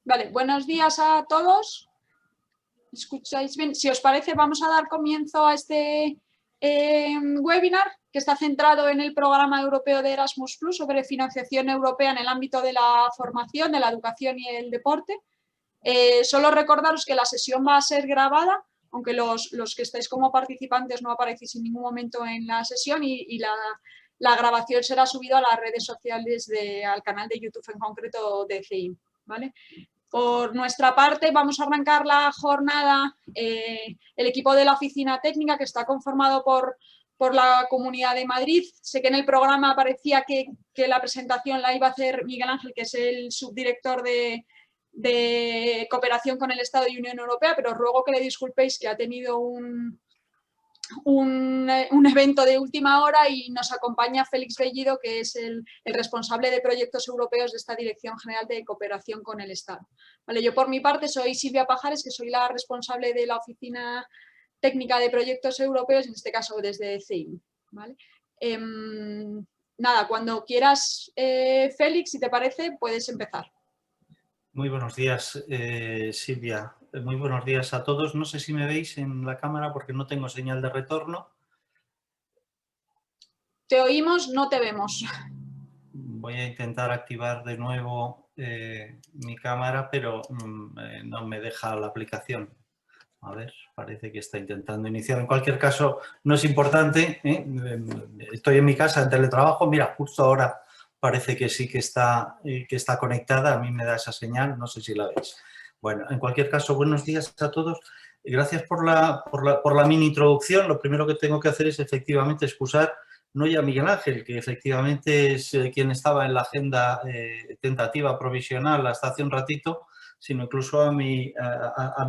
Vale, buenos días a todos. ¿Escucháis bien? Si os parece, vamos a dar comienzo a este webinar que está centrado en el programa europeo de Erasmus+ sobre financiación europea en el ámbito de la formación, de la educación y el deporte. Solo recordaros que la sesión va a ser grabada, aunque los que estáis como participantes no aparecéis en ningún momento en la sesión y la grabación será subida a las redes sociales, al canal de YouTube en concreto de CEIM, ¿vale? Por nuestra parte, vamos a arrancar la jornada. El equipo de la oficina técnica, que está conformado por la Comunidad de Madrid. Sé que en el programa parecía que la presentación la iba a hacer Miguel Ángel, que es el subdirector de Cooperación con el Estado y Unión Europea, pero os ruego que le disculpéis que ha tenido un evento de última hora y nos acompaña Félix Bellido, que es el responsable de proyectos europeos de esta Dirección General de Cooperación con el Estado. Vale, yo por mi parte soy Silvia Pajares, que soy la responsable de la Oficina Técnica de Proyectos Europeos, en este caso desde CEIM. ¿Vale? Nada, cuando quieras, Félix, si te parece, puedes empezar. Muy buenos días, Silvia. Muy buenos días a todos. No sé si me veis en la cámara porque no tengo señal de retorno. Te oímos, no te vemos. Voy a intentar activar de nuevo mi cámara, pero no me deja la aplicación. A ver, parece que está intentando iniciar. En cualquier caso, no es importante. Estoy en mi casa en teletrabajo. Mira, justo ahora parece que sí que está conectada. A mí me da esa señal, no sé si la veis. Bueno, en cualquier caso, buenos días a todos. Gracias por la mini introducción. Lo primero que tengo que hacer es efectivamente excusar no ya a Miguel Ángel, que efectivamente es quien estaba en la agenda tentativa provisional hasta hace un ratito, sino incluso a mi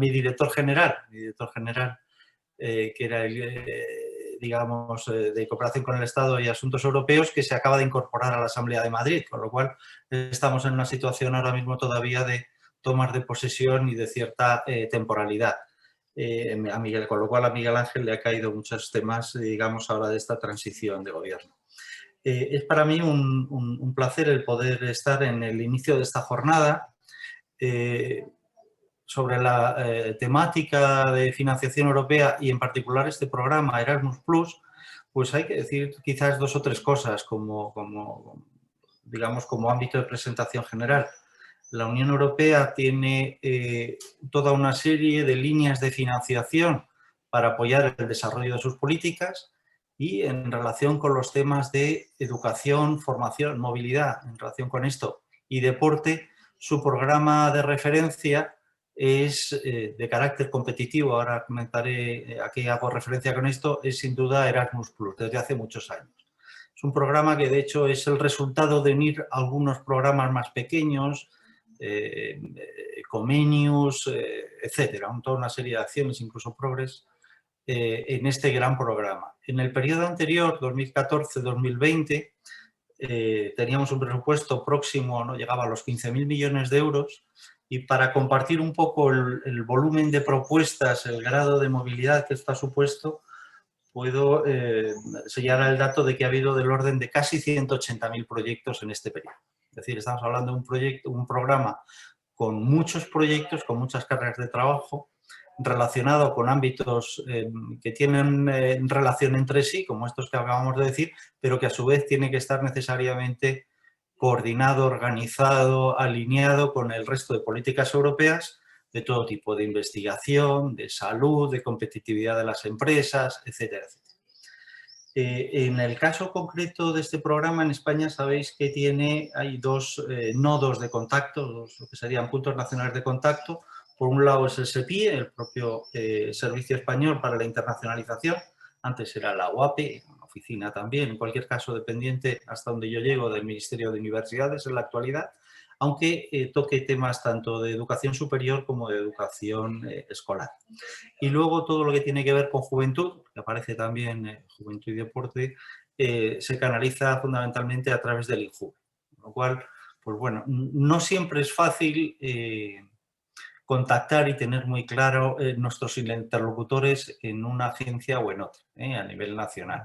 director general, que era digamos, de Cooperación con el Estado y Asuntos Europeos, que se acaba de incorporar a la Asamblea de Madrid, con lo cual estamos en una situación ahora mismo todavía de tomas de posesión y de cierta temporalidad. Con lo cual a Miguel Ángel le ha caído muchos temas, digamos, ahora de esta transición de gobierno. Es para mí un placer el poder estar en el inicio de esta jornada sobre la temática de financiación europea y en particular este programa Erasmus+, pues hay que decir quizás dos o tres cosas digamos, como ámbito de presentación general. La Unión Europea tiene toda una serie de líneas de financiación para apoyar el desarrollo de sus políticas y en relación con los temas de educación, formación, movilidad, en relación con esto y deporte, su programa de referencia es de carácter competitivo. Ahora comentaré a qué hago referencia con esto, es sin duda Erasmus+, desde hace muchos años. Es un programa que de hecho es el resultado de unir algunos programas más pequeños, Comenius, etcétera, toda una serie de acciones, incluso Progress, en este gran programa. En el periodo anterior, 2014-2020, teníamos un presupuesto próximo, no llegaba a los 15.000 millones de euros, y para compartir un poco el volumen de propuestas, el grado de movilidad que está supuesto, puedo señalar el dato de que ha habido del orden de casi 180.000 proyectos en este periodo. Es decir, estamos hablando de un programa con muchos proyectos, con muchas cargas de trabajo, relacionado con ámbitos que tienen relación entre sí, como estos que acabamos de decir, pero que a su vez tiene que estar necesariamente coordinado, organizado, alineado con el resto de políticas europeas de todo tipo, de investigación, de salud, de competitividad de las empresas, etcétera, etcétera. En el caso concreto de este programa, en España sabéis que hay dos nodos de contacto, lo que serían puntos nacionales de contacto. Por un lado es el SEPI, el propio Servicio Español para la Internacionalización. Antes era la UAPE, una oficina también, en cualquier caso dependiente hasta donde yo llego del Ministerio de Universidades en la actualidad, aunque toque temas tanto de educación superior como de educación escolar. Y luego todo lo que tiene que ver con juventud, que aparece también juventud y deporte, se canaliza fundamentalmente a través del INJUVE. Con lo cual, pues bueno, no siempre es fácil contactar y tener muy claro nuestros interlocutores en una agencia o en otra, a nivel nacional.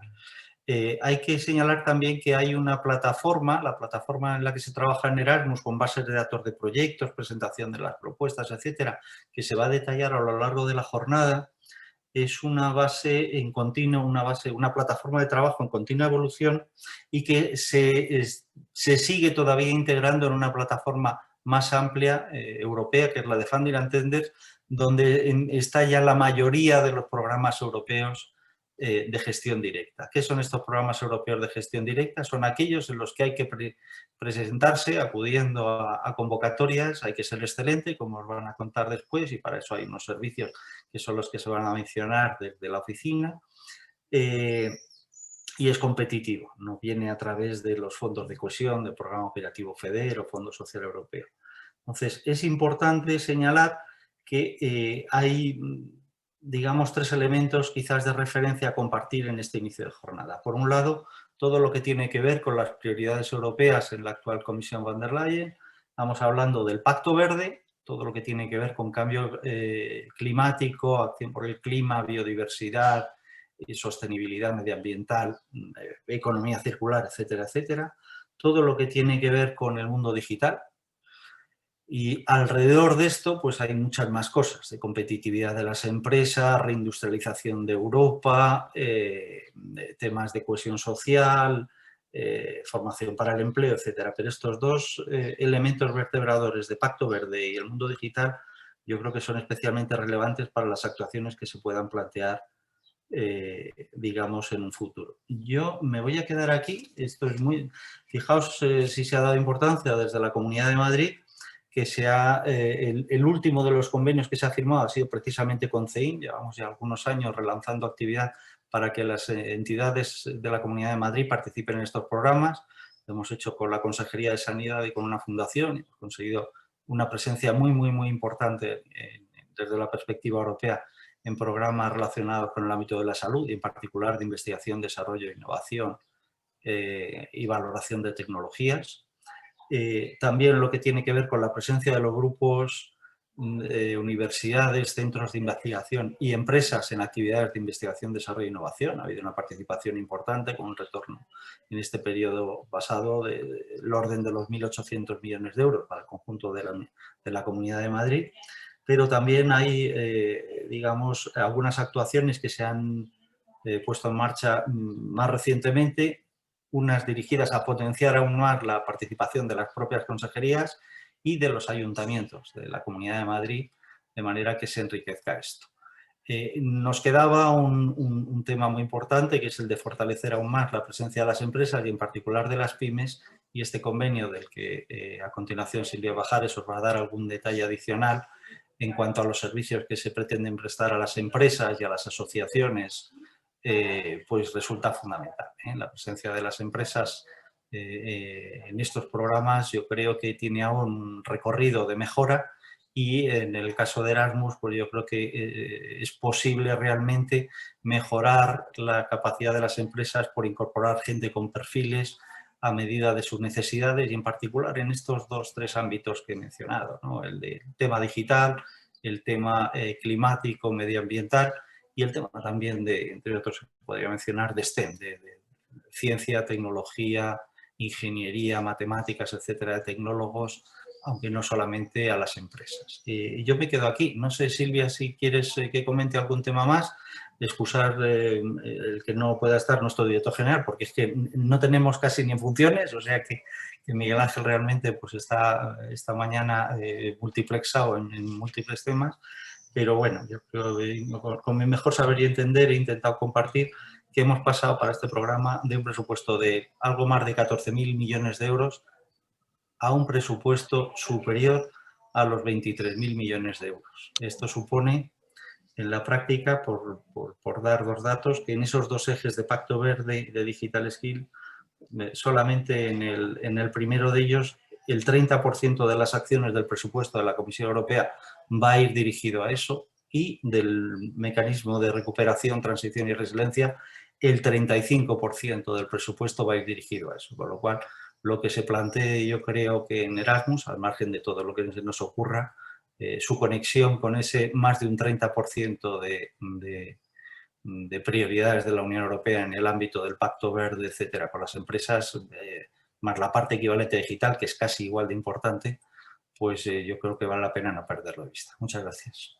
Hay que señalar también que hay una plataforma, la plataforma en la que se trabaja en Erasmus con bases de datos de proyectos, presentación de las propuestas, etcétera, que se va a detallar a lo largo de la jornada. Es una base en continuo, una plataforma de trabajo en continua evolución y que se sigue todavía integrando en una plataforma más amplia europea, que es la de Funding and Tenders, donde está ya la mayoría de los programas europeos de gestión directa. ¿Qué son estos programas europeos de gestión directa? Son aquellos en los que hay que presentarse acudiendo a convocatorias, hay que ser excelente, como os van a contar después, y para eso hay unos servicios que son los que se van a mencionar desde la oficina, y es competitivo, no viene a través de los fondos de cohesión, del Programa Operativo FEDER o Fondo Social Europeo. Entonces, es importante señalar que hay, digamos, 3 elementos quizás de referencia a compartir en este inicio de jornada. Por un lado, todo lo que tiene que ver con las prioridades europeas en la actual Comisión von der Leyen. Estamos hablando del Pacto Verde, todo lo que tiene que ver con cambio climático, acción por el clima, biodiversidad, sostenibilidad medioambiental, economía circular, etcétera, etcétera. Todo lo que tiene que ver con el mundo digital. Y alrededor de esto pues hay muchas más cosas, de competitividad de las empresas, reindustrialización de Europa, temas de cohesión social, formación para el empleo, etcétera. Pero estos 2 elementos vertebradores de Pacto Verde y el mundo digital yo creo que son especialmente relevantes para las actuaciones que se puedan plantear, digamos, en un futuro. Yo me voy a quedar aquí, esto es muy... Fijaos si se ha dado importancia desde la Comunidad de Madrid, que el último de los convenios que se ha firmado ha sido precisamente con CEIN. Llevamos ya algunos años relanzando actividad para que las entidades de la Comunidad de Madrid participen en estos programas. Lo hemos hecho con la Consejería de Sanidad y con una fundación, y hemos conseguido una presencia muy, muy, muy importante desde la perspectiva europea en programas relacionados con el ámbito de la salud y en particular de investigación, desarrollo, innovación y valoración de tecnologías. También lo que tiene que ver con la presencia de los grupos, universidades, centros de investigación y empresas en actividades de investigación, desarrollo e innovación. Ha habido una participación importante con un retorno en este periodo pasado del orden de los 1.800 millones de euros para el conjunto de la Comunidad de Madrid. Pero también hay, digamos, algunas actuaciones que se han puesto en marcha más recientemente, unas dirigidas a potenciar aún más la participación de las propias consejerías y de los ayuntamientos de la Comunidad de Madrid, de manera que se enriquezca esto. Nos quedaba un tema muy importante, que es el de fortalecer aún más la presencia de las empresas y en particular de las pymes, y este convenio del que a continuación Silvia Bajares os va a dar algún detalle adicional en cuanto a los servicios que se pretenden prestar a las empresas y a las asociaciones, pues resulta fundamental. La presencia de las empresas en estos programas yo creo que tiene aún un recorrido de mejora, y en el caso de Erasmus pues yo creo que es posible realmente mejorar la capacidad de las empresas por incorporar gente con perfiles a medida de sus necesidades, y en particular en estos 2-3 ámbitos que he mencionado, ¿no? El tema digital, el tema climático, medioambiental, y el tema también de, entre otros, podría mencionar, de STEM, de ciencia, tecnología, ingeniería, matemáticas, etcétera, de tecnólogos, aunque no solamente a las empresas. Yo me quedo aquí. No sé, Silvia, si quieres que comente algún tema más. Excusar el que no pueda estar nuestro director general, porque es que no tenemos casi ni en funciones, o sea que Miguel Ángel realmente pues está esta mañana multiplexado en múltiples temas. Pero bueno, yo creo que con mi mejor saber y entender he intentado compartir que hemos pasado para este programa de un presupuesto de algo más de 14.000 millones de euros a un presupuesto superior a los 23.000 millones de euros. Esto supone, en la práctica, por dar 2 datos, que en esos 2 ejes de Pacto Verde y de Digital Skill, solamente en el primero de ellos, el 30% de las acciones del presupuesto de la Comisión Europea va a ir dirigido a eso, y del mecanismo de recuperación, transición y resiliencia, el 35% del presupuesto va a ir dirigido a eso. Con lo cual, lo que se plantee, yo creo que en Erasmus, al margen de todo lo que se nos ocurra, su conexión con ese más de un 30% prioridades de la Unión Europea en el ámbito del Pacto Verde, etcétera, con las empresas, más la parte equivalente digital, que es casi igual de importante, pues yo creo que vale la pena no perderlo de vista. Muchas gracias.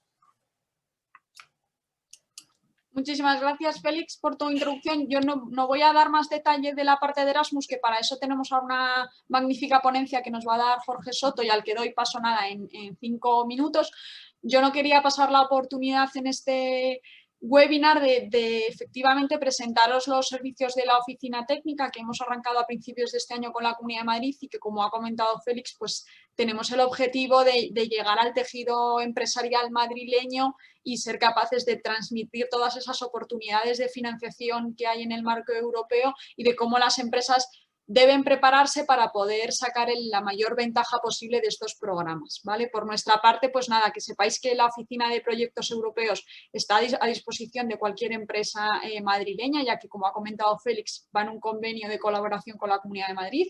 Muchísimas gracias, Félix, por tu introducción. Yo no voy a dar más detalles de la parte de Erasmus, que para eso tenemos a una magnífica ponencia que nos va a dar Jorge Soto y al que doy paso nada en 5 minutos. Yo no quería pasar la oportunidad en este webinar de efectivamente presentaros los servicios de la oficina técnica que hemos arrancado a principios de este año con la Comunidad de Madrid y que, como ha comentado Félix, pues tenemos el objetivo de llegar al tejido empresarial madrileño y ser capaces de transmitir todas esas oportunidades de financiación que hay en el marco europeo y de cómo las empresas deben prepararse para poder sacar la mayor ventaja posible de estos programas, ¿vale? Por nuestra parte, pues nada, que sepáis que la Oficina de Proyectos Europeos está a disposición de cualquier empresa madrileña, ya que, como ha comentado Félix, va en un convenio de colaboración con la Comunidad de Madrid.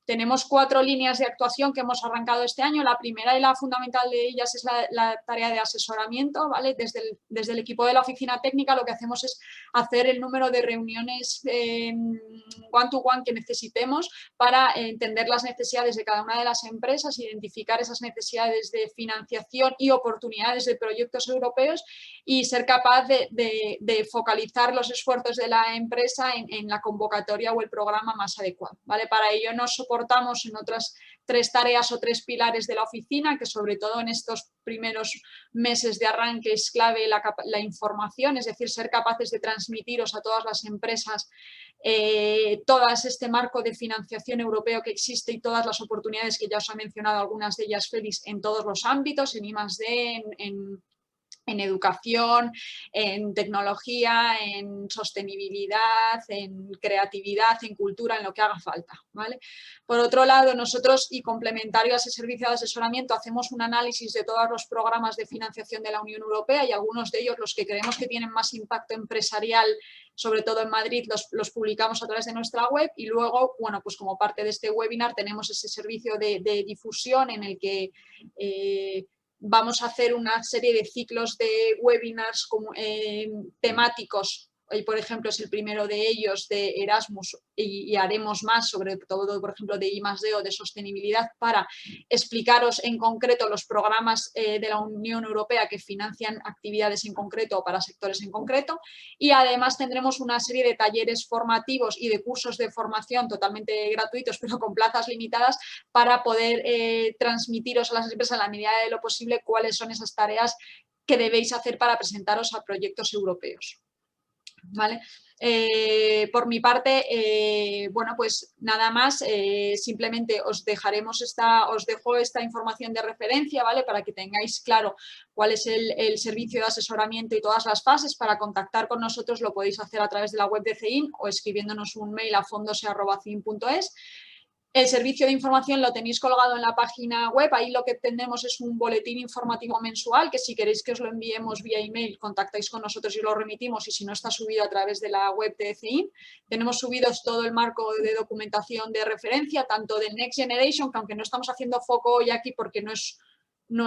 Tenemos 4 líneas de actuación que hemos arrancado este año. La primera y la fundamental de ellas es la tarea de asesoramiento, ¿vale? Desde el equipo de la oficina técnica lo que hacemos es hacer el número de reuniones one-to-one que necesitemos para entender las necesidades de cada una de las empresas, identificar esas necesidades de financiación y oportunidades de proyectos europeos y ser capaz de focalizar los esfuerzos de la empresa en la convocatoria o el programa más adecuado, ¿vale? Para ello nos soportamos en otras 3 tareas o 3 pilares de la oficina, que sobre todo en estos primeros meses de arranque es clave la información, es decir, ser capaces de transmitiros a todas las empresas todas este marco de financiación europeo que existe y todas las oportunidades que ya os ha mencionado, algunas de ellas Félix, en todos los ámbitos, en I+D, en educación, en tecnología, en sostenibilidad, en creatividad, en cultura, en lo que haga falta, ¿vale? Por otro lado, nosotros, y complementario a ese servicio de asesoramiento, hacemos un análisis de todos los programas de financiación de la Unión Europea y algunos de ellos, los que creemos que tienen más impacto empresarial, sobre todo en Madrid, los publicamos a través de nuestra web y luego, bueno, pues como parte de este webinar tenemos ese servicio de difusión en el que vamos a hacer una serie de ciclos de webinars temáticos. Hoy, por ejemplo, es el primero de ellos de Erasmus y haremos más, sobre todo, por ejemplo, de I+D o de sostenibilidad, para explicaros en concreto los programas de la Unión Europea que financian actividades en concreto o para sectores en concreto. Y además tendremos una serie de talleres formativos y de cursos de formación totalmente gratuitos, pero con plazas limitadas, para poder transmitiros a las empresas en la medida de lo posible cuáles son esas tareas que debéis hacer para presentaros a proyectos europeos. ¿Vale? Por mi parte, bueno, pues nada más, simplemente os dejo esta información de referencia, ¿vale? Para que tengáis claro cuál es el servicio de asesoramiento y todas las fases. Para contactar con nosotros lo podéis hacer a través de la web de CEIN o escribiéndonos un mail a fondos@cein.es. El servicio de información lo tenéis colgado en la página web, ahí lo que tenemos es un boletín informativo mensual que si queréis que os lo enviemos vía email contactáis con nosotros y lo remitimos, y si no está subido a través de la web de CEIN. Tenemos subidos todo el marco de documentación de referencia, tanto del Next Generation, que aunque no estamos haciendo foco hoy aquí porque no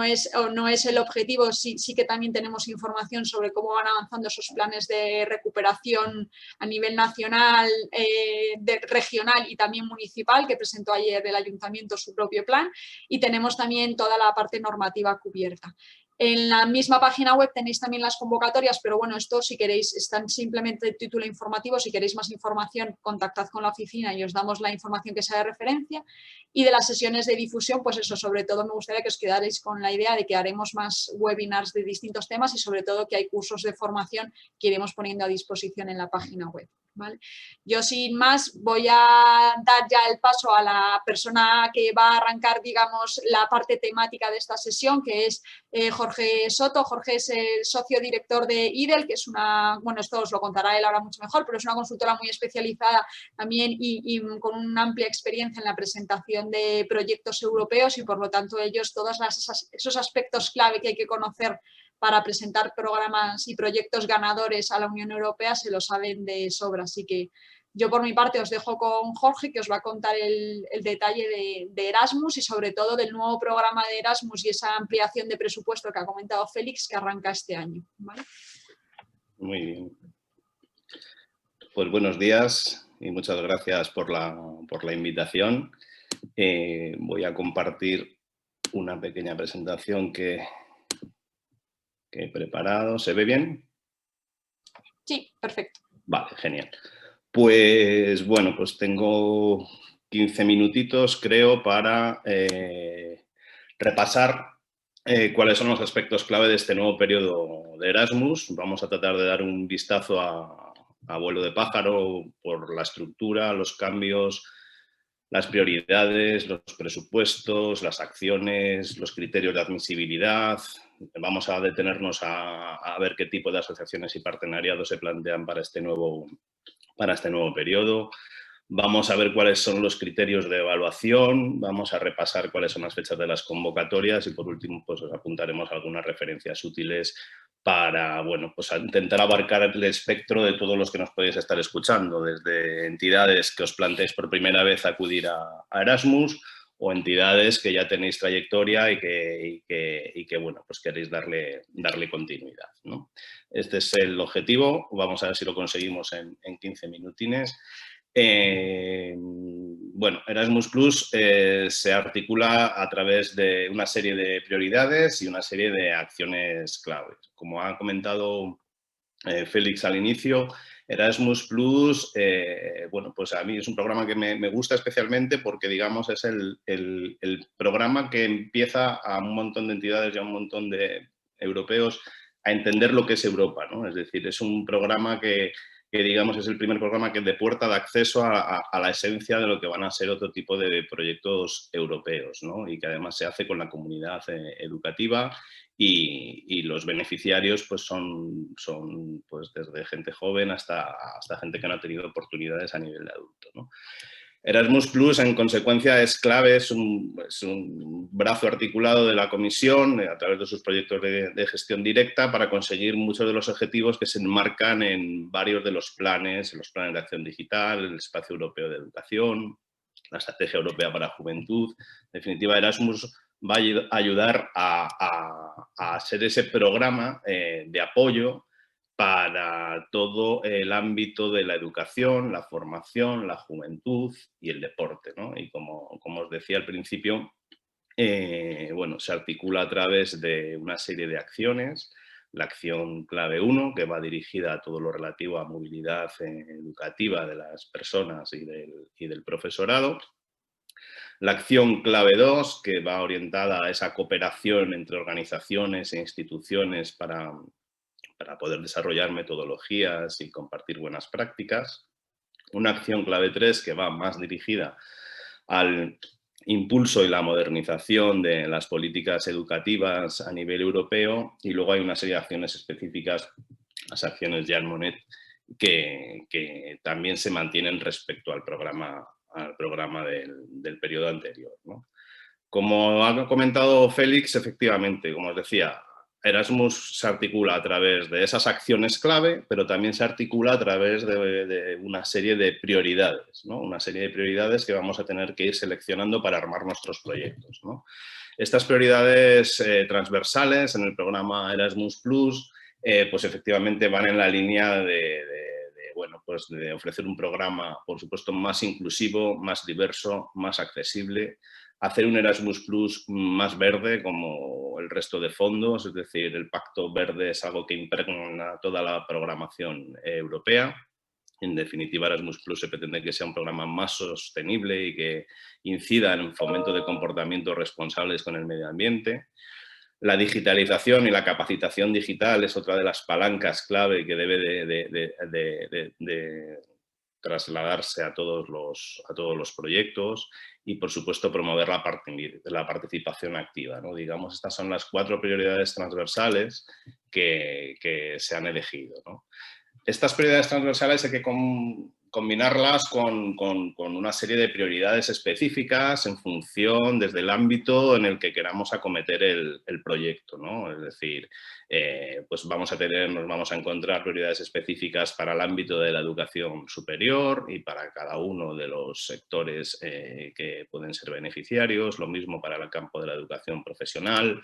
es el objetivo, sí que también tenemos información sobre cómo van avanzando esos planes de recuperación a nivel nacional, regional y también municipal, que presentó ayer el Ayuntamiento su propio plan, y tenemos también toda la parte normativa cubierta. En la misma página web tenéis también las convocatorias, pero bueno, esto si queréis, están simplemente de título informativo. Si queréis más información, contactad con la oficina y os damos la información que sea de referencia. Y de las sesiones de difusión, pues eso, sobre todo me gustaría que os quedarais con la idea de que haremos más webinars de distintos temas y sobre todo que hay cursos de formación que iremos poniendo a disposición en la página web, ¿vale? Yo sin más voy a dar ya el paso a la persona que va a arrancar, digamos, la parte temática de esta sesión, que es Jorge Soto. Jorge es el socio director de IDEL, que es una, bueno, esto os lo contará él ahora mucho mejor, pero es una consultora muy especializada también y con una amplia experiencia en la presentación de proyectos europeos, y por lo tanto ellos todos esos aspectos clave que hay que conocer para presentar programas y proyectos ganadores a la Unión Europea se lo saben de sobra. Así que yo por mi parte os dejo con Jorge, que os va a contar el detalle de Erasmus y sobre todo del nuevo programa de Erasmus y esa ampliación de presupuesto que ha comentado Félix, que arranca este año, ¿vale? Muy bien. Pues buenos días y muchas gracias por la invitación. Voy a compartir una pequeña presentación que he preparado. ¿Se ve bien? Sí, perfecto. Vale, genial. Pues bueno, pues tengo 15 minutitos, creo, para repasar cuáles son los aspectos clave de este nuevo periodo de Erasmus. Vamos a tratar de dar un vistazo a vuelo de pájaro por la estructura, los cambios, las prioridades, los presupuestos, las acciones, los criterios de admisibilidad. Vamos a detenernos a ver qué tipo de asociaciones y partenariados se plantean para este nuevo periodo. Vamos a ver cuáles son los criterios de evaluación, vamos a repasar cuáles son las fechas de las convocatorias y por último pues os apuntaremos algunas referencias útiles para, bueno, pues intentar abarcar el espectro de todos los que nos podéis estar escuchando, desde entidades que os planteéis por primera vez acudir a Erasmus o entidades que ya tenéis trayectoria y que bueno, pues queréis darle continuidad, ¿no? Este es el objetivo, vamos a ver si lo conseguimos en 15 minutines. Bueno, Erasmus Plus se articula a través de una serie de prioridades y una serie de acciones claves. Como ha comentado Félix al inicio, Erasmus Plus, bueno, pues a mí es un programa que me gusta especialmente porque, digamos, es el programa que empieza a un montón de entidades y a un montón de europeos a entender lo que es Europa, ¿no? Es decir, es un programa que digamos es el primer programa que de puerta de acceso a la esencia de lo que van a ser otro tipo de proyectos europeos, ¿no? Y que además se hace con la comunidad educativa y los beneficiarios pues son pues desde gente joven hasta gente que no ha tenido oportunidades a nivel de adulto, ¿no? Erasmus Plus, en consecuencia, es clave, es un brazo articulado de la Comisión a través de sus proyectos de gestión directa para conseguir muchos de los objetivos que se enmarcan en varios de los planes de acción digital, el Espacio Europeo de Educación, la Estrategia Europea para la Juventud. En definitiva, Erasmus va a ayudar a ser ese programa de apoyo para todo el ámbito de la educación, la formación, la juventud y el deporte, ¿no? Y como os decía al principio, bueno, se articula a través de una serie de acciones. La acción clave 1, que va dirigida a todo lo relativo a movilidad educativa de las personas y del profesorado. La acción clave 2, que va orientada a esa cooperación entre organizaciones e instituciones para poder desarrollar metodologías y compartir buenas prácticas. Una acción clave 3 que va más dirigida al impulso y la modernización de las políticas educativas a nivel europeo y luego hay una serie de acciones específicas, las acciones Jean Monnet, que también se mantienen respecto al programa del periodo anterior, ¿no? Como ha comentado Félix, efectivamente, como os decía, Erasmus se articula a través de esas acciones clave, pero también se articula a través de una serie de prioridades, ¿no? Una serie de prioridades que vamos a tener que ir seleccionando para armar nuestros proyectos, ¿no? Estas prioridades transversales en el programa Erasmus Plus, pues efectivamente van en la línea bueno, pues de ofrecer un programa, por supuesto, más inclusivo, más diverso, más accesible, hacer un Erasmus Plus más verde como el resto de fondos, es decir, el Pacto Verde es algo que impregna toda la programación europea. En definitiva, Erasmus Plus se pretende que sea un programa más sostenible y que incida en el fomento de comportamientos responsables con el medio ambiente. La digitalización y la capacitación digital es otra de las palancas clave que debe de trasladarse a todos los proyectos y, por supuesto, promover la participación activa, ¿no? Digamos, estas son las 4 prioridades transversales que se han elegido, ¿no? Estas prioridades transversales hay que combinarlas con una serie de prioridades específicas en función desde el ámbito en el que queramos acometer el proyecto, ¿no? Es decir, pues nos vamos a encontrar prioridades específicas para el ámbito de la educación superior y para cada uno de los sectores que pueden ser beneficiarios, lo mismo para el campo de la educación profesional,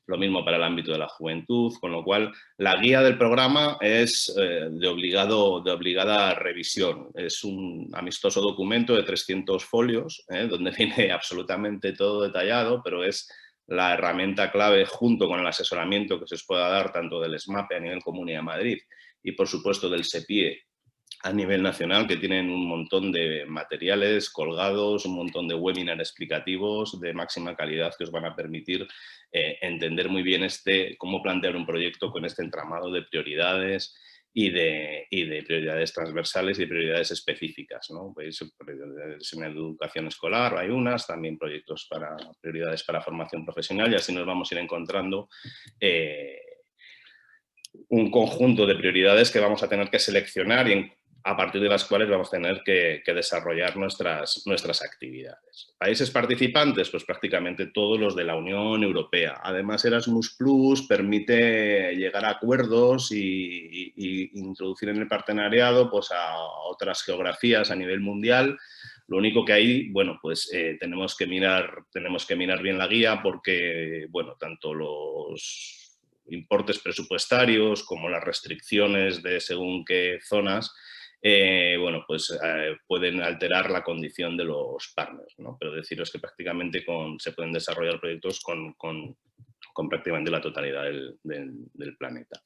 lo mismo para el ámbito de la juventud, con lo cual la guía del programa es de obligada revisión. Es un amistoso documento de 300 folios, donde viene absolutamente todo detallado, pero es la herramienta clave junto con el asesoramiento que se os pueda dar tanto del SMAPE a nivel Comunidad de Madrid y por supuesto del SEPIE a nivel nacional, que tienen un montón de materiales colgados, un montón de webinars explicativos de máxima calidad que os van a permitir entender muy bien cómo plantear un proyecto con este entramado de prioridades y de prioridades transversales y de prioridades específicas, ¿no? Pues, en educación escolar hay unas, también proyectos para prioridades para formación profesional, y así nos vamos a ir encontrando un conjunto de prioridades que vamos a tener que seleccionar y a partir de las cuales vamos a tener que desarrollar nuestras actividades. ¿Países participantes? Pues prácticamente todos los de la Unión Europea. Además, Erasmus Plus permite llegar a acuerdos y introducir en el partenariado pues, a otras geografías a nivel mundial. Lo único que hay, bueno, pues tenemos que mirar bien la guía porque, bueno, tanto los importes presupuestarios como las restricciones de según qué zonas bueno, pues pueden alterar la condición de los partners, ¿no? Pero deciros que prácticamente se pueden desarrollar proyectos con prácticamente la totalidad del planeta.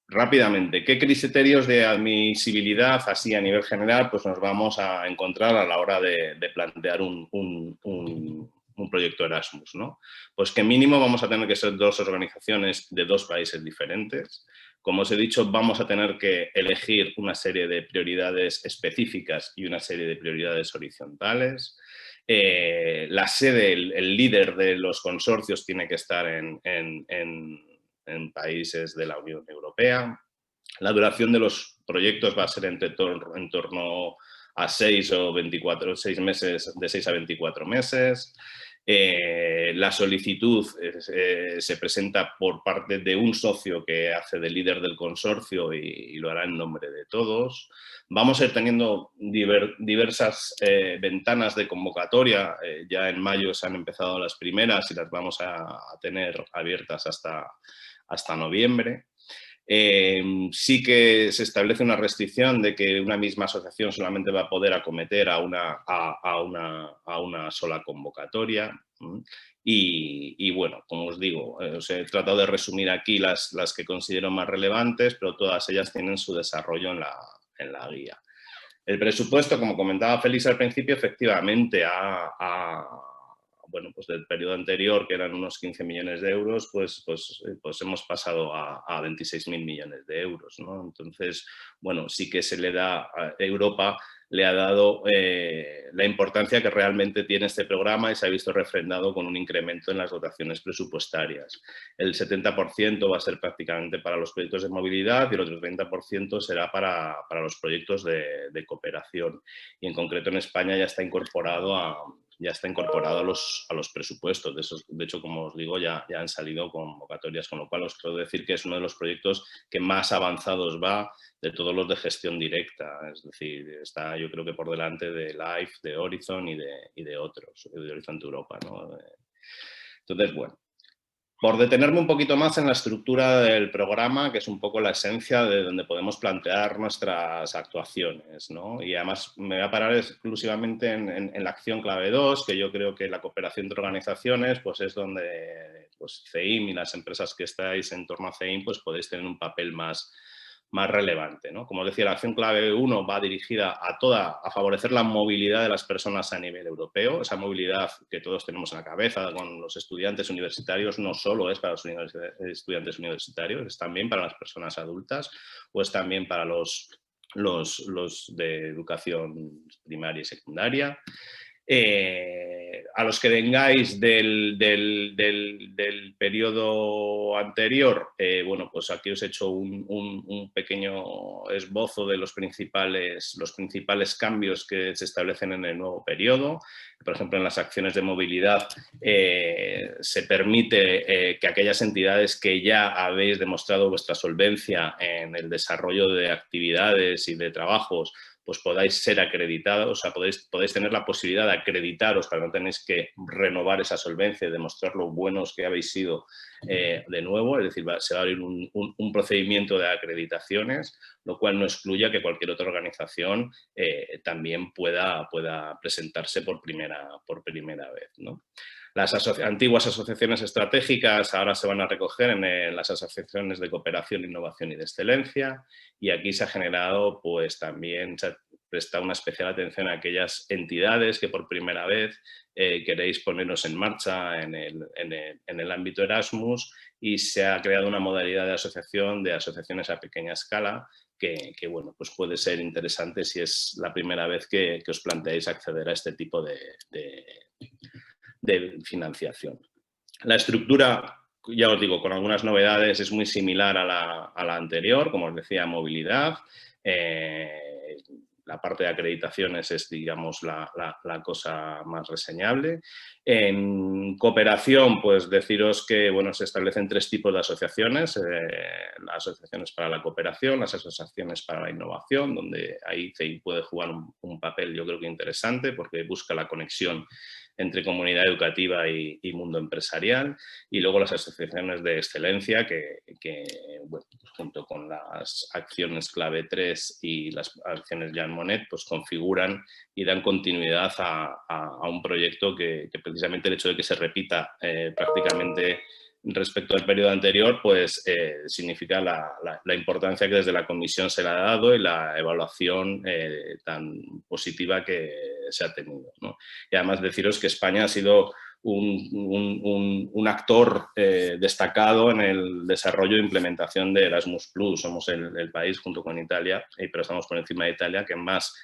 Rápidamente, ¿qué criterios de admisibilidad así a nivel general pues nos vamos a encontrar a la hora de plantear un proyecto Erasmus, ¿no? Pues que mínimo vamos a tener que ser dos organizaciones de dos países diferentes. Como os he dicho, vamos a tener que elegir una serie de prioridades específicas y una serie de prioridades horizontales. La sede, el líder de los consorcios tiene que estar en países de la Unión Europea. La duración de los proyectos va a ser en torno a 6 meses, de 6 a 24 meses. La solicitud se presenta por parte de un socio que hace de líder del consorcio y lo hará en nombre de todos. Vamos a ir teniendo diversas ventanas de convocatoria. Ya en mayo se han empezado las primeras y las vamos a tener abiertas hasta noviembre. Sí que se establece una restricción de que una misma asociación solamente va a poder acometer a una sola convocatoria. Y bueno, como os digo, os he tratado de resumir aquí las que considero más relevantes, pero todas ellas tienen su desarrollo en la guía. El presupuesto, como comentaba Félix al principio, efectivamente bueno, pues del periodo anterior, que eran unos 15 millones de euros, pues hemos pasado a 26.000 millones de euros, ¿no? Entonces, bueno, sí que se le da a Europa, le ha dado la importancia que realmente tiene este programa y se ha visto refrendado con un incremento en las dotaciones presupuestarias. El 70% va a ser prácticamente para los proyectos de movilidad y el otro 30% será para los proyectos de cooperación. Y en concreto en España ya está incorporado a los presupuestos. De hecho, como os digo, ya han salido convocatorias, con lo cual os quiero decir que es uno de los proyectos que más avanzados va de todos los de gestión directa. Es decir, está yo creo que por delante de LIFE, de Horizon y de otros, de Horizon Europa, ¿no? Entonces, bueno. Por detenerme un poquito más en la estructura del programa, que es un poco la esencia de donde podemos plantear nuestras actuaciones, ¿no? Y además me voy a parar exclusivamente en la acción clave 2, que yo creo que la cooperación entre organizaciones pues es donde pues, CEIM y las empresas que estáis en torno a CEIM pues podéis tener un papel más relevante, ¿no? Como os decía, la acción clave 1 va dirigida a favorecer la movilidad de las personas a nivel europeo. Esa movilidad que todos tenemos en la cabeza con los estudiantes universitarios no solo es para los estudiantes universitarios, es también para las personas adultas o es también para los de educación primaria y secundaria. A los que vengáis del periodo anterior, bueno, pues aquí os he hecho un pequeño esbozo de los principales cambios que se establecen en el nuevo periodo. Por ejemplo, en las acciones de movilidad se permite que aquellas entidades que ya habéis demostrado vuestra solvencia en el desarrollo de actividades y de trabajos, pues podáis ser acreditados, o sea, podéis tener la posibilidad de acreditaros para que no tenéis que renovar esa solvencia y demostrar lo buenos que habéis sido de nuevo. Es decir, se va a abrir un procedimiento de acreditaciones, lo cual no excluya que cualquier otra organización también pueda presentarse por primera vez, ¿no? Las antiguas asociaciones estratégicas ahora se van a recoger en las asociaciones de cooperación, innovación y de excelencia, y aquí se ha generado, pues también se ha prestado una especial atención a aquellas entidades que por primera vez queréis ponernos en marcha en el ámbito Erasmus, y se ha creado una modalidad de asociación de asociaciones a pequeña escala que bueno, pues puede ser interesante si es la primera vez que os planteáis acceder a este tipo de financiación. La estructura, ya os digo, con algunas novedades, es muy similar a la anterior, como os decía, movilidad. La parte de acreditaciones es, digamos, la cosa más reseñable. En cooperación, pues deciros que, bueno, se establecen 3 tipos de asociaciones. Las asociaciones para la cooperación, las asociaciones para la innovación, donde ahí CEI puede jugar un papel, yo creo que interesante, porque busca la conexión entre comunidad educativa y mundo empresarial, y luego las asociaciones de excelencia que bueno, junto con las acciones clave 3 y las acciones Jean Monnet, pues configuran y dan continuidad a un proyecto que precisamente el hecho de que se repita prácticamente respecto al periodo anterior, pues significa la importancia que desde la comisión se le ha dado y la evaluación tan positiva que se ha tenido, ¿no? Y además deciros que España ha sido un actor destacado en el desarrollo e implementación de Erasmus+. Somos el país, junto con Italia, pero estamos por encima de Italia, que más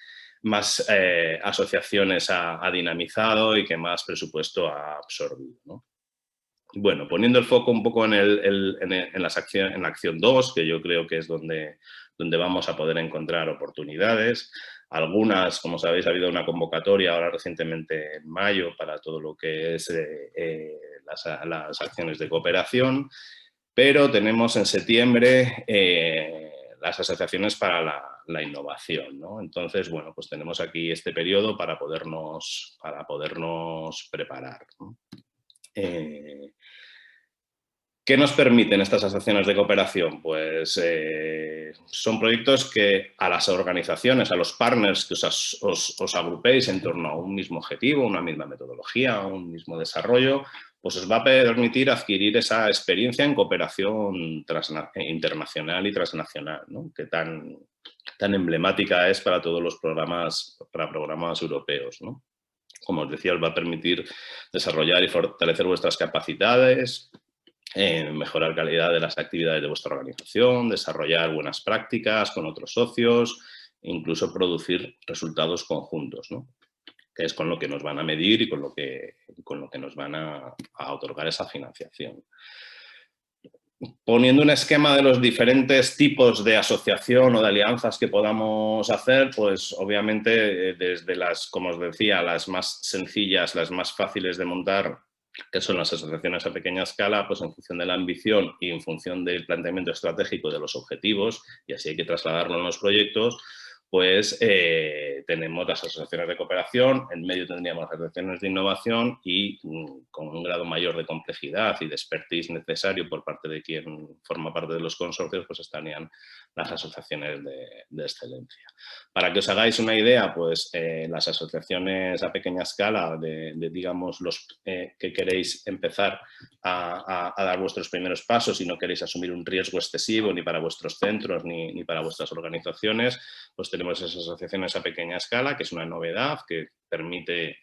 asociaciones ha dinamizado y que más presupuesto ha absorbido, ¿no? Bueno, poniendo el foco un poco en la acción 2, que yo creo que es donde vamos a poder encontrar oportunidades. Algunas, como sabéis, ha habido una convocatoria ahora recientemente en mayo para todo lo que es las acciones de cooperación, pero tenemos en septiembre las asociaciones para la innovación, ¿no? Entonces, bueno, pues tenemos aquí este periodo para podernos preparar, ¿no? ¿Qué nos permiten estas asociaciones de cooperación? Pues son proyectos que a las organizaciones, a los partners que os agrupéis en torno a un mismo objetivo, una misma metodología, un mismo desarrollo, pues os va a permitir adquirir esa experiencia en cooperación internacional y transnacional, ¿no? Que tan emblemática es para todos los programas europeos, ¿no? Como os decía, os va a permitir desarrollar y fortalecer vuestras capacidades, mejorar calidad de las actividades de vuestra organización, desarrollar buenas prácticas con otros socios, incluso producir resultados conjuntos, ¿no? Que es con lo que nos van a medir y con lo que nos van a otorgar esa financiación. Poniendo un esquema de los diferentes tipos de asociación o de alianzas que podamos hacer, pues obviamente desde como os decía, las más sencillas, las más fáciles de montar, que son las asociaciones a pequeña escala, pues en función de la ambición y en función del planteamiento estratégico de los objetivos, y así hay que trasladarlo en los proyectos, pues tenemos las asociaciones de cooperación, en medio tendríamos las asociaciones de innovación y con un grado mayor de complejidad y de expertise necesario por parte de quien forma parte de los consorcios, pues estarían las asociaciones de excelencia. Para que os hagáis una idea, pues las asociaciones a pequeña escala digamos, los que queréis empezar a dar vuestros primeros pasos y no queréis asumir un riesgo excesivo ni para vuestros centros ni para vuestras organizaciones, pues tenemos esas asociaciones a pequeña escala, que es una novedad que permite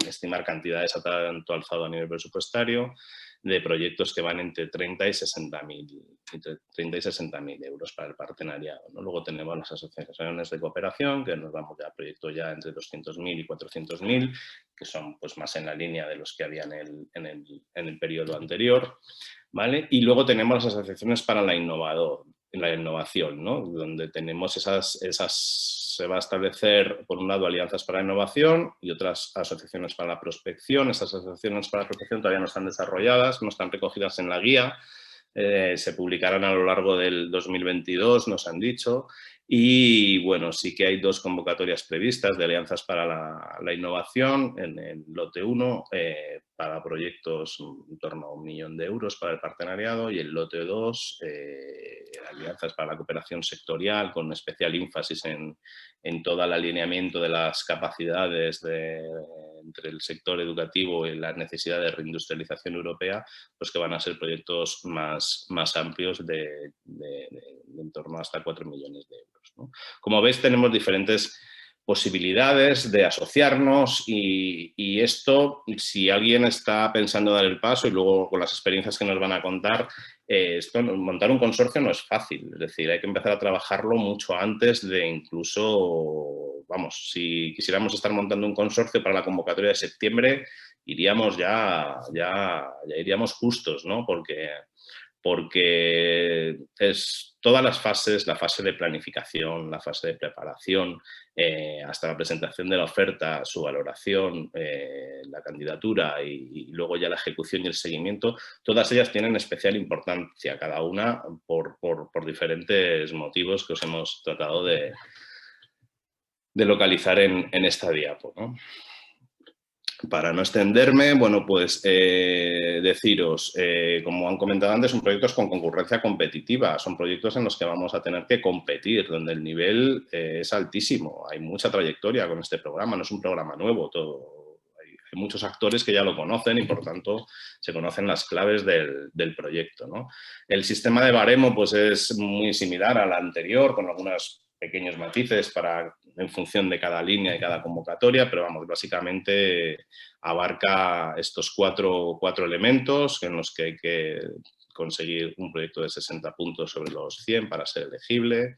estimar cantidades a tanto alzado a nivel presupuestario. de proyectos que van entre 30 y 60.000 euros para el partenariado, ¿no? Luego tenemos las asociaciones de cooperación, que nos vamos a proyectos ya entre 200.000 y 400.000, que son pues más en la línea de los que había en el periodo anterior, ¿vale? Y luego tenemos las asociaciones para la innovación, ¿no? Donde tenemos se va a establecer, por un lado, alianzas para la innovación y otras asociaciones para la prospección. Estas asociaciones para la prospección todavía no están desarrolladas, no están recogidas en la guía. Se publicarán a lo largo del 2022, nos han dicho. Y bueno, sí que hay 2 convocatorias previstas de alianzas para la innovación en el lote 1 para proyectos en torno a 1 millón de euros para el partenariado, y el lote 2 alianzas para la cooperación sectorial con especial énfasis en todo el alineamiento de las capacidades entre el sector educativo y la necesidad de reindustrialización europea, pues que van a ser proyectos más amplios de en torno a hasta 4 millones de euros, ¿no? Como veis, tenemos diferentes posibilidades de asociarnos y esto, si alguien está pensando dar el paso, y luego con las experiencias que nos van a contar, montar un consorcio no es fácil, es decir, hay que empezar a trabajarlo mucho antes de incluso, vamos, si quisiéramos estar montando un consorcio para la convocatoria de septiembre, iríamos ya iríamos justos, ¿no? Porque es todas las fases, la fase de planificación, la fase de preparación, hasta la presentación de la oferta, su valoración, la candidatura y luego ya la ejecución y el seguimiento, todas ellas tienen especial importancia, cada una por diferentes motivos que os hemos tratado de localizar en esta diapo, ¿no? Para no extenderme, bueno, pues deciros, como han comentado antes, son proyectos con concurrencia competitiva, son proyectos en los que vamos a tener que competir, donde el nivel es altísimo, hay mucha trayectoria con este programa, no es un programa nuevo, hay muchos actores que ya lo conocen y por tanto se conocen las claves del proyecto, ¿no? El sistema de baremo pues es muy similar al anterior, con algunos pequeños matices en función de cada línea y cada convocatoria, pero vamos, básicamente abarca estos cuatro elementos en los que hay que conseguir un proyecto de 60 puntos sobre los 100 para ser elegible,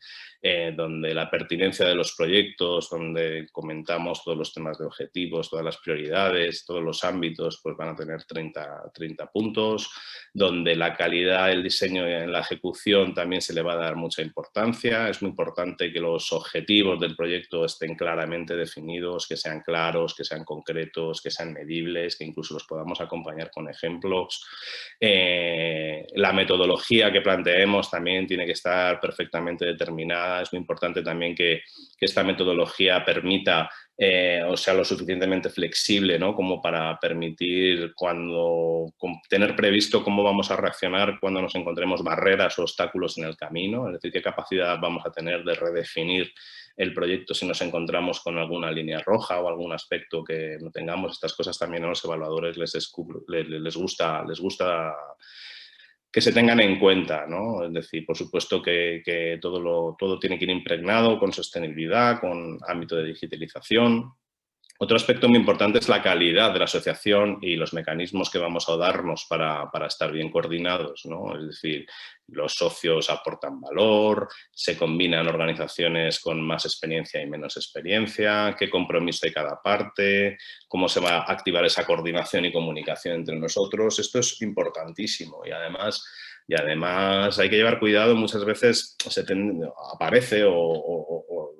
donde la pertinencia de los proyectos, donde comentamos todos los temas de objetivos, todas las prioridades, todos los ámbitos, pues van a tener 30 puntos, donde la calidad, el diseño y la ejecución también se le va a dar mucha importancia. Es muy importante que los objetivos del proyecto estén claramente definidos, que sean claros, que sean concretos, que sean medibles, que incluso los podamos acompañar con ejemplos. La metodología que planteemos también tiene que estar perfectamente determinada. Es muy importante también que esta metodología permita o sea lo suficientemente flexible, ¿no? Como para permitir tener previsto cómo vamos a reaccionar cuando nos encontremos barreras o obstáculos en el camino, es decir, qué capacidad vamos a tener de redefinir el proyecto si nos encontramos con alguna línea roja o algún aspecto que no tengamos. Estas cosas también a los evaluadores les gusta que se tengan en cuenta, ¿no? Es decir, por supuesto que todo tiene que ir impregnado con sostenibilidad, con ámbito de digitalización. Otro aspecto muy importante es la calidad de la asociación y los mecanismos que vamos a darnos para estar bien coordinados, ¿no? Es decir, los socios aportan valor, se combinan organizaciones con más experiencia y menos experiencia, qué compromiso hay cada parte, cómo se va a activar esa coordinación y comunicación entre nosotros. Esto es importantísimo y además hay que llevar cuidado. Muchas veces aparece o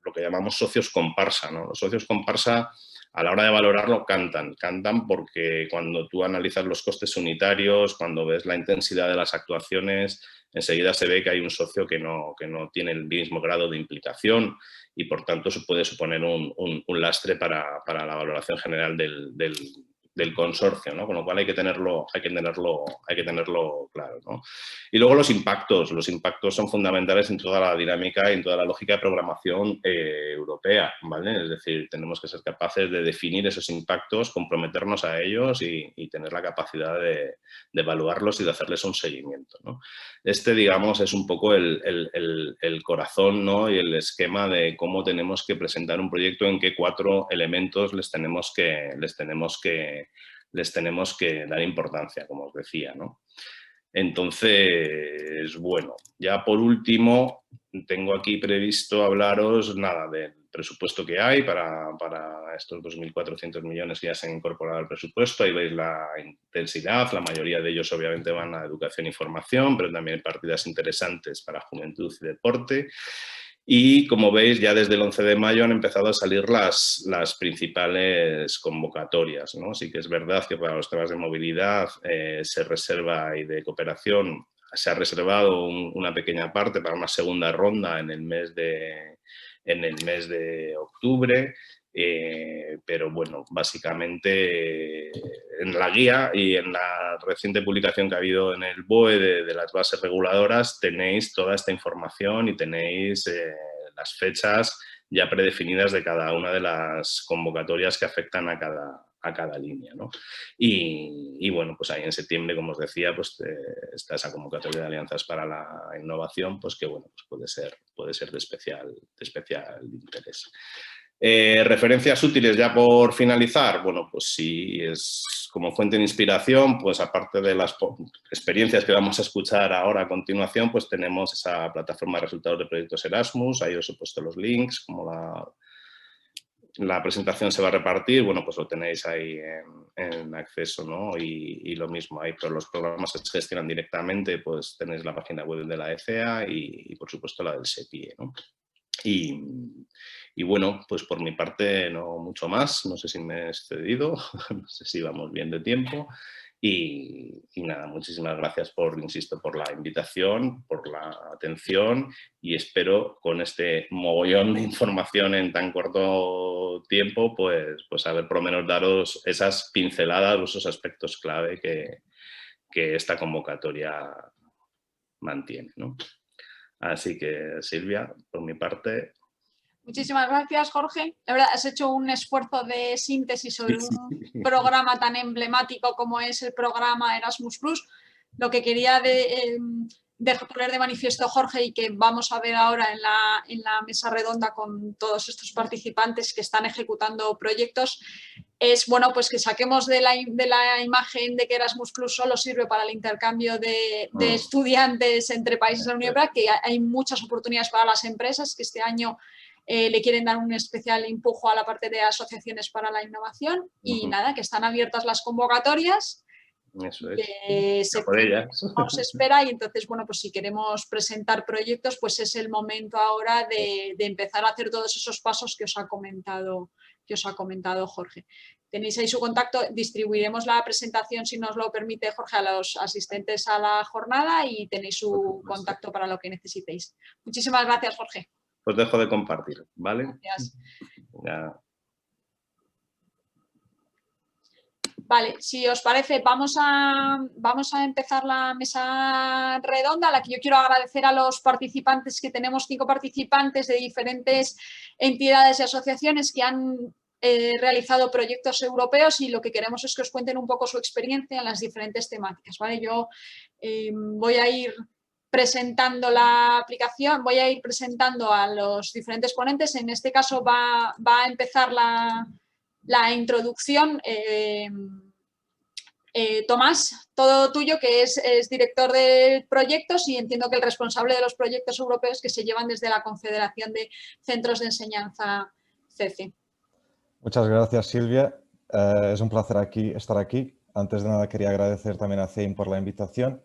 lo que llamamos socios comparsa, ¿no? Los socios comparsa, a la hora de valorarlo, cantan porque cuando tú analizas los costes unitarios, cuando ves la intensidad de las actuaciones, enseguida se ve que hay un socio que no tiene el mismo grado de implicación y, por tanto, eso puede suponer un lastre para la valoración general del consorcio, ¿no? Con lo cual hay que tenerlo claro, ¿no? Y luego los impactos son fundamentales en toda la dinámica y en toda la lógica de programación europea, ¿vale? Es decir, tenemos que ser capaces de definir esos impactos, comprometernos a ellos y tener la capacidad de evaluarlos y de hacerles un seguimiento, ¿no? Digamos, es un poco el corazón, ¿no? Y el esquema de cómo tenemos que presentar un proyecto, en qué 4 elementos les tenemos que les tenemos que dar importancia, como os decía, ¿no? Entonces, bueno, ya por último, tengo aquí previsto hablaros nada del presupuesto que hay para estos 2.400 millones que ya se han incorporado al presupuesto. Ahí veis la intensidad, la mayoría de ellos obviamente van a educación y formación, pero también hay partidas interesantes para juventud y deporte. Y como veis, ya desde el 11 de mayo han empezado a salir las principales convocatorias, ¿no? Sí que es verdad que para los temas de movilidad se reserva y de cooperación se ha reservado una pequeña parte para una segunda ronda en el mes de octubre. Pero bueno, básicamente en la guía y en la reciente publicación que ha habido en el BOE de las bases reguladoras tenéis toda esta información y tenéis las fechas ya predefinidas de cada una de las convocatorias que afectan a cada línea, ¿no? Y bueno, pues ahí en septiembre, como os decía, pues está esa convocatoria de alianzas para la innovación, pues que bueno, pues puede ser de especial interés. Referencias útiles ya por finalizar, bueno, pues si es como fuente de inspiración, pues aparte de las experiencias que vamos a escuchar ahora a continuación, pues tenemos esa plataforma de resultados de proyectos Erasmus, ahí os he puesto los links, como la presentación se va a repartir, bueno, pues lo tenéis ahí en acceso, ¿no? Y lo mismo, ahí pero los programas se gestionan directamente, pues tenéis la página web de la ECEA y por supuesto la del SEPIE, ¿no? Y bueno, pues por mi parte no mucho más, no sé si me he excedido, no sé si vamos bien de tiempo y nada, muchísimas gracias insisto, por la invitación, por la atención y espero con este mogollón de información en tan corto tiempo, pues saber por lo menos daros esas pinceladas o esos aspectos clave que esta convocatoria mantiene, ¿no? Así que, Silvia, por mi parte... Muchísimas gracias, Jorge. La verdad, has hecho un esfuerzo de síntesis sobre un programa tan emblemático como es el programa Erasmus+. Lo que quería poner de manifiesto, Jorge, y que vamos a ver ahora en la mesa redonda con todos estos participantes que están ejecutando proyectos, es bueno, pues que saquemos de la imagen de que Erasmus Plus solo sirve para el intercambio de estudiantes entre países de la Unión Europea, que hay muchas oportunidades para las empresas que este año le quieren dar un especial empujo a la parte de asociaciones para la innovación y nada, que están abiertas las convocatorias. Eso es. Que nos espera y entonces, bueno, pues si queremos presentar proyectos, pues es el momento ahora de empezar a hacer todos esos pasos que os ha comentado Jorge. Tenéis ahí su contacto, distribuiremos la presentación, si nos lo permite Jorge, a los asistentes a la jornada y tenéis su contacto para lo que necesitéis. Muchísimas gracias, Jorge. Pues dejo de compartir, ¿vale? Gracias. Ya. Vale, si os parece, vamos a empezar la mesa redonda, a la que yo quiero agradecer a los participantes, que tenemos 5 participantes de diferentes entidades y asociaciones que han realizado proyectos europeos y lo que queremos es que os cuenten un poco su experiencia en las diferentes temáticas, ¿vale? Yo voy a ir presentando la aplicación, voy a ir presentando a los diferentes ponentes. En este caso va a empezar la introducción. Tomás, todo tuyo, que es director de proyectos y entiendo que el responsable de los proyectos europeos que se llevan desde la Confederación de Centros de Enseñanza CECE. Muchas gracias, Silvia. Es un placer estar aquí. Antes de nada quería agradecer también a CEIM por la invitación,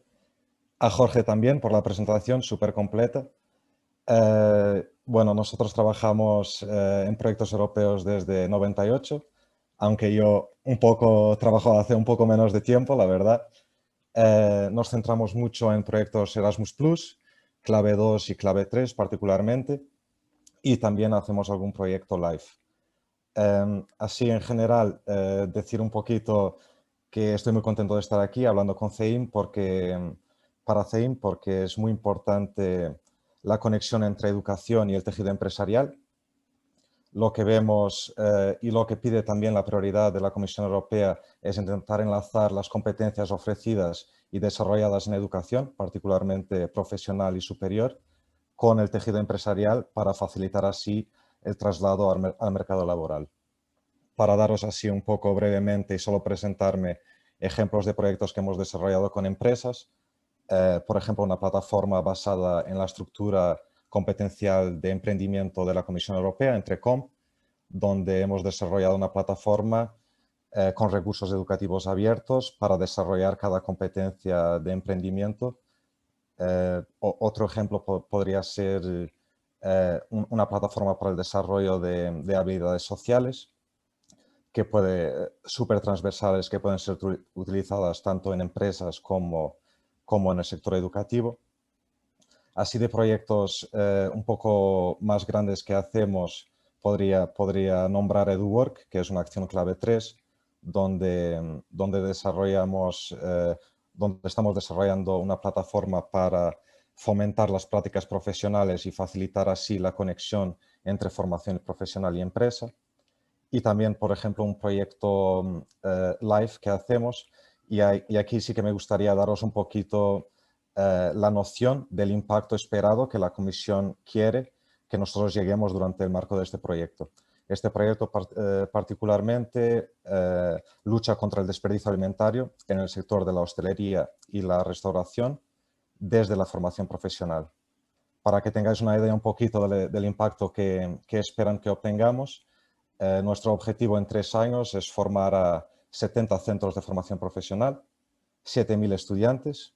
a Jorge también por la presentación súper completa. Bueno, nosotros trabajamos en proyectos europeos desde 98, aunque yo trabajo hace un poco menos de tiempo, la verdad. Nos centramos mucho en proyectos Erasmus+, clave 2 y clave 3 particularmente, y también hacemos algún proyecto LIFE. Así, en general, decir un poquito que estoy muy contento de estar aquí hablando con CEIM para CEIM porque es muy importante la conexión entre educación y el tejido empresarial. Lo que vemos y lo que pide también la prioridad de la Comisión Europea es intentar enlazar las competencias ofrecidas y desarrolladas en educación, particularmente profesional y superior, con el tejido empresarial para facilitar así el traslado al mercado laboral. para daros así un poco brevemente y solo presentarme ejemplos de proyectos que hemos desarrollado con empresas. Por ejemplo, una plataforma basada en la estructura competencial de emprendimiento de la Comisión Europea, Entrecom, donde hemos desarrollado una plataforma con recursos educativos abiertos para desarrollar cada competencia de emprendimiento. Otro ejemplo podría ser una plataforma para el desarrollo de habilidades sociales, súper transversales, que pueden ser utilizadas tanto en empresas como en el sector educativo. Así de proyectos un poco más grandes que hacemos, podría nombrar EduWork, que es una acción clave 3, donde estamos desarrollando una plataforma para fomentar las prácticas profesionales y facilitar así la conexión entre formación profesional y empresa. Y también, por ejemplo, un proyecto live que hacemos, y aquí sí que me gustaría daros un poquito la noción del impacto esperado que la Comisión quiere que nosotros lleguemos durante el marco de este proyecto. Este proyecto particularmente lucha contra el desperdicio alimentario en el sector de la hostelería y la restauración desde la formación profesional. Para que tengáis una idea un poquito del impacto que esperan que obtengamos, nuestro objetivo en 3 años es formar a 70 centros de formación profesional, 7.000 estudiantes,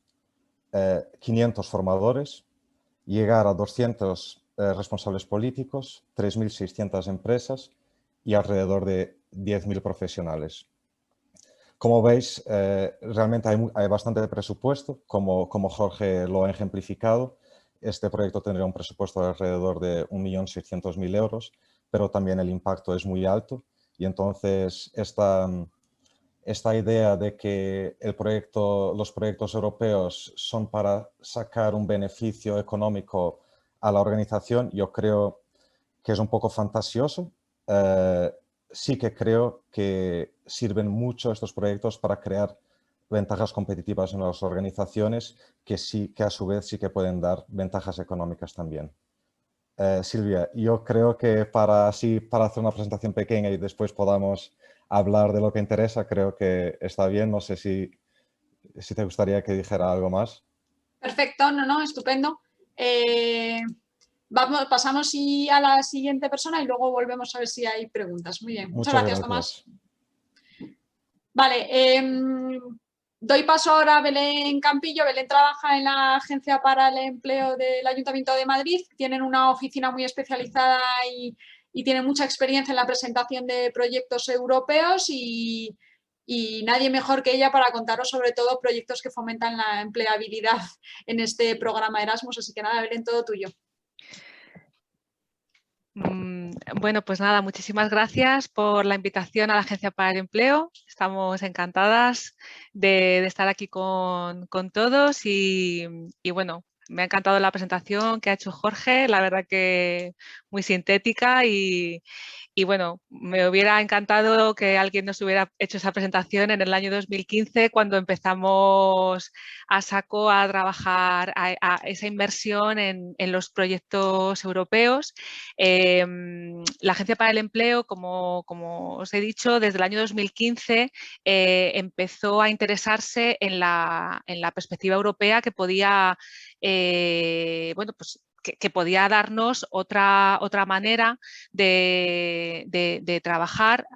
500 formadores, llegar a 200 responsables políticos, 3.600 empresas y alrededor de 10.000 profesionales. Como veis, realmente hay bastante presupuesto, como Jorge lo ha ejemplificado. Este proyecto tendría un presupuesto de alrededor de 1.600.000 euros, pero también el impacto es muy alto y entonces esta idea de que los proyectos europeos son para sacar un beneficio económico a la organización, yo creo que es un poco fantasioso. Sí que creo que sirven mucho estos proyectos para crear ventajas competitivas en las organizaciones que a su vez sí que pueden dar ventajas económicas también. Silvia, yo creo que para hacer una presentación pequeña y después podamos hablar de lo que interesa, creo que está bien. No sé si te gustaría que dijera algo más. Perfecto, no, estupendo. Pasamos a la siguiente persona y luego volvemos a ver si hay preguntas. Muy bien, muchas gracias, Tomás. Vale, doy paso ahora a Belén Campillo. Belén trabaja en la Agencia para el Empleo del Ayuntamiento de Madrid. Tienen una oficina muy especializada y tienen mucha experiencia en la presentación de proyectos europeos y nadie mejor que ella para contaros sobre todo proyectos que fomentan la empleabilidad en este programa Erasmus. Así que nada, Belén, todo tuyo. Bueno, pues nada, muchísimas gracias por la invitación a la Agencia para el Empleo. Estamos encantadas de estar aquí con todos y bueno, me ha encantado la presentación que ha hecho Jorge, la verdad que muy sintética y bueno, me hubiera encantado que alguien nos hubiera hecho esa presentación en el año 2015 cuando empezamos a saco a trabajar a esa inversión en los proyectos europeos. La Agencia para el Empleo, como os he dicho, desde el año 2015 empezó a interesarse en la perspectiva europea que podía, bueno, pues que podía darnos otra manera de trabajar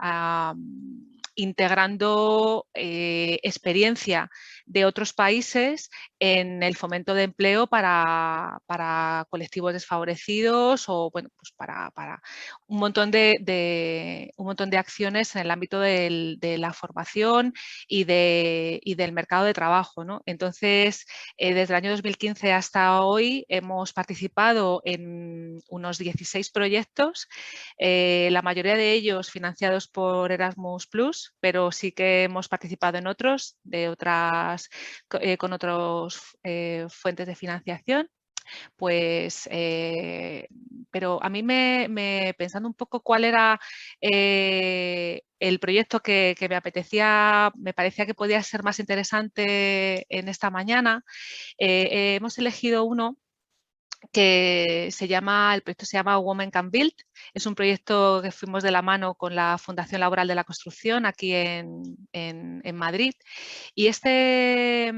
integrando experiencia de otros países en el fomento de empleo para colectivos desfavorecidos o bueno, pues para un montón de acciones en el ámbito de la formación y del mercado de trabajo, ¿no? Entonces, desde el año 2015 hasta hoy hemos participado en unos 16 proyectos, la mayoría de ellos financiados por Erasmus+, pero sí que hemos participado en otros con otras fuentes de financiación. Pues, pero a mí pensando un poco cuál era el proyecto que me parecía que podía ser más interesante en esta mañana, hemos elegido uno que el proyecto se llama Women Can Build. Es un proyecto que fuimos de la mano con la Fundación Laboral de la Construcción aquí en Madrid. Y este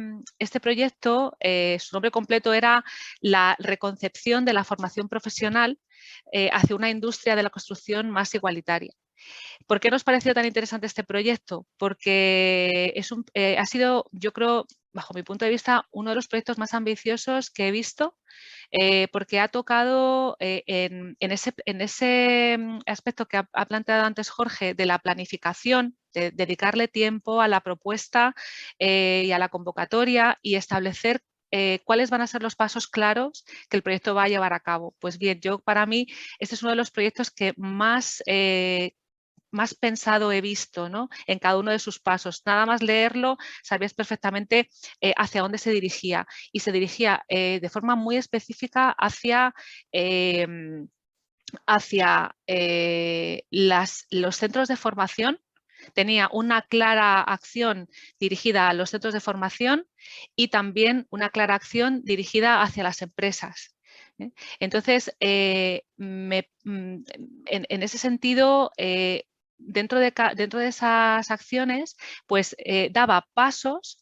proyecto, su nombre completo era la reconcepción de la formación profesional hacia una industria de la construcción más igualitaria. ¿Por qué nos pareció tan interesante este proyecto? Porque ha sido, yo creo, bajo mi punto de vista, uno de los proyectos más ambiciosos que he visto, porque ha tocado en ese aspecto que ha planteado antes Jorge, de la planificación, de dedicarle tiempo a la propuesta y a la convocatoria y establecer cuáles van a ser los pasos claros que el proyecto va a llevar a cabo. Pues bien, para mí, este es uno de los proyectos que más pensado he visto, ¿no?, en cada uno de sus pasos. Nada más leerlo, sabías perfectamente hacia dónde se dirigía. Y se dirigía de forma muy específica hacia los centros de formación. Tenía una clara acción dirigida a los centros de formación y también una clara acción dirigida hacia las empresas. Entonces, en ese sentido, dentro de esas acciones, pues daba pasos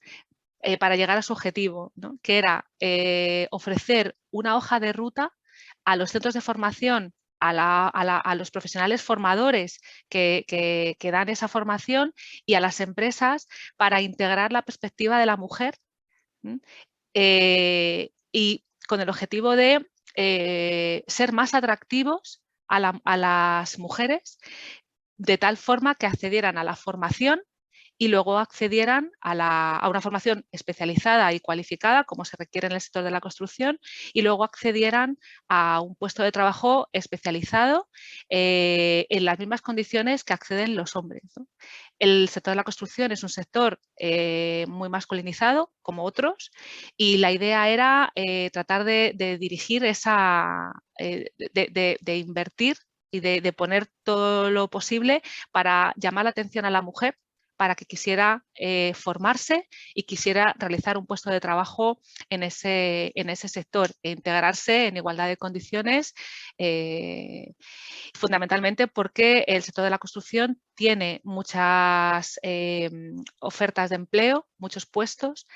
para llegar a su objetivo, ¿no?, que era ofrecer una hoja de ruta a los centros de formación, a los profesionales formadores que dan esa formación y a las empresas para integrar la perspectiva de la mujer y con el objetivo de ser más atractivos a las mujeres, de tal forma que accedieran a la formación y luego accedieran a una formación especializada y cualificada, como se requiere en el sector de la construcción, y luego accedieran a un puesto de trabajo especializado en las mismas condiciones que acceden los hombres, ¿no? El sector de la construcción es un sector muy masculinizado, como otros, y la idea era tratar de dirigir de invertir y de poner todo lo posible para llamar la atención a la mujer para que quisiera formarse y quisiera realizar un puesto de trabajo en ese sector e integrarse en igualdad de condiciones, fundamentalmente porque el sector de la construcción tiene muchas ofertas de empleo, muchos puestos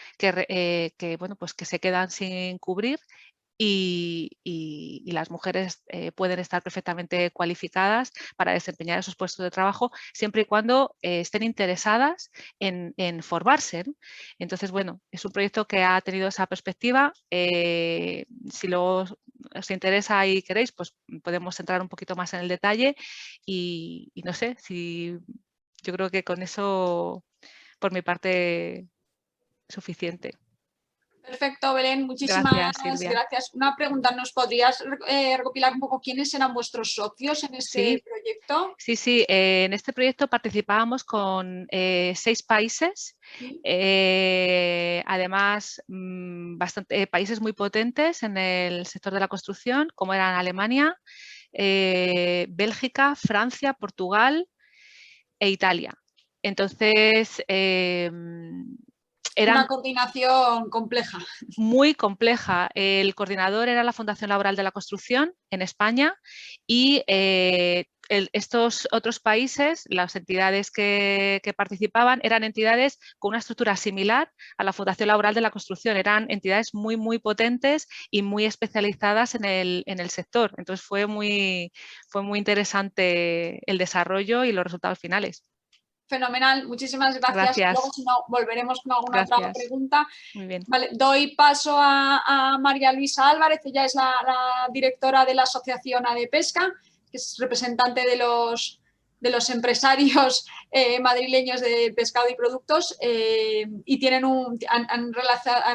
bueno, pues que se quedan sin cubrir. Y las mujeres pueden estar perfectamente cualificadas para desempeñar esos puestos de trabajo siempre y cuando estén interesadas en formarse, ¿no? Entonces, bueno, es un proyecto que ha tenido esa perspectiva. Si luego os interesa y queréis, pues podemos entrar un poquito más en el detalle y no sé, yo creo que con eso, por mi parte, suficiente. Perfecto, Belén, muchísimas gracias. Una pregunta, ¿nos podrías recopilar un poco quiénes eran vuestros socios en este proyecto? Sí, en este proyecto participábamos con 6 países, además países muy potentes en el sector de la construcción, como eran Alemania, Bélgica, Francia, Portugal e Italia. Entonces, una coordinación compleja. Muy compleja. El coordinador era la Fundación Laboral de la Construcción en España y estos otros países, las entidades que participaban, eran entidades con una estructura similar a la Fundación Laboral de la Construcción. Eran entidades muy, muy potentes y muy especializadas en el sector. Entonces fue muy interesante el desarrollo y los resultados finales. Fenomenal, muchísimas gracias. Luego, si no, volveremos con alguna otra pregunta. Muy bien. Vale, doy paso a María Luisa Álvarez. Ella es la directora de la Asociación ADPesca, que es representante de los empresarios madrileños de pescado y productos y han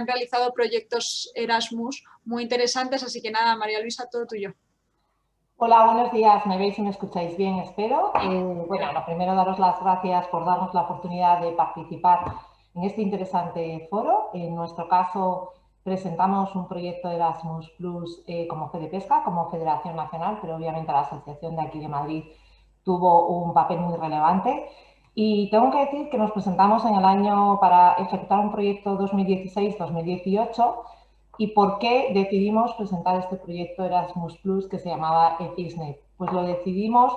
realizado proyectos Erasmus muy interesantes. Así que nada, María Luisa, todo tuyo. Hola, buenos días. ¿Me veis y me escucháis bien? Espero. Bueno, lo primero, daros las gracias por darnos la oportunidad de participar en este interesante foro. En nuestro caso, presentamos un proyecto de Erasmus Plus como FEDEPESCA, como Federación Nacional, pero obviamente la asociación de aquí de Madrid tuvo un papel muy relevante. Y tengo que decir que nos presentamos en el año para efectuar un proyecto 2016-2018 ¿Y por qué decidimos presentar este proyecto Erasmus Plus que se llamaba EFISNET? Pues lo decidimos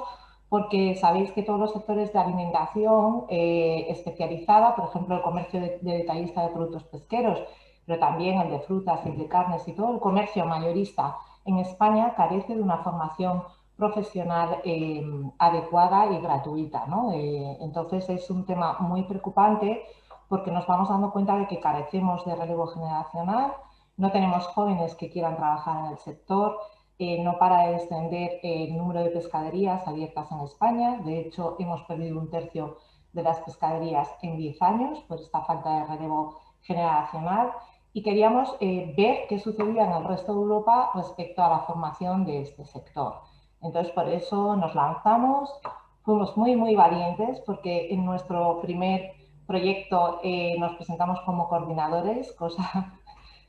porque sabéis que todos los sectores de alimentación especializada, por ejemplo, el comercio de detallista de productos pesqueros, pero también el de frutas y de carnes y todo el comercio mayorista en España carece de una formación profesional adecuada y gratuita, ¿no? Entonces es un tema muy preocupante porque nos vamos dando cuenta de que carecemos de relevo generacional, no tenemos jóvenes que quieran trabajar en el sector, no para de descender el número de pescaderías abiertas en España. De hecho, hemos perdido 1/3 de las pescaderías en 10 años por esta falta de relevo generacional. Y queríamos ver qué sucedía en el resto de Europa respecto a la formación de este sector. Entonces, por eso nos lanzamos, fuimos muy valientes porque en nuestro primer proyecto nos presentamos como coordinadores, cosa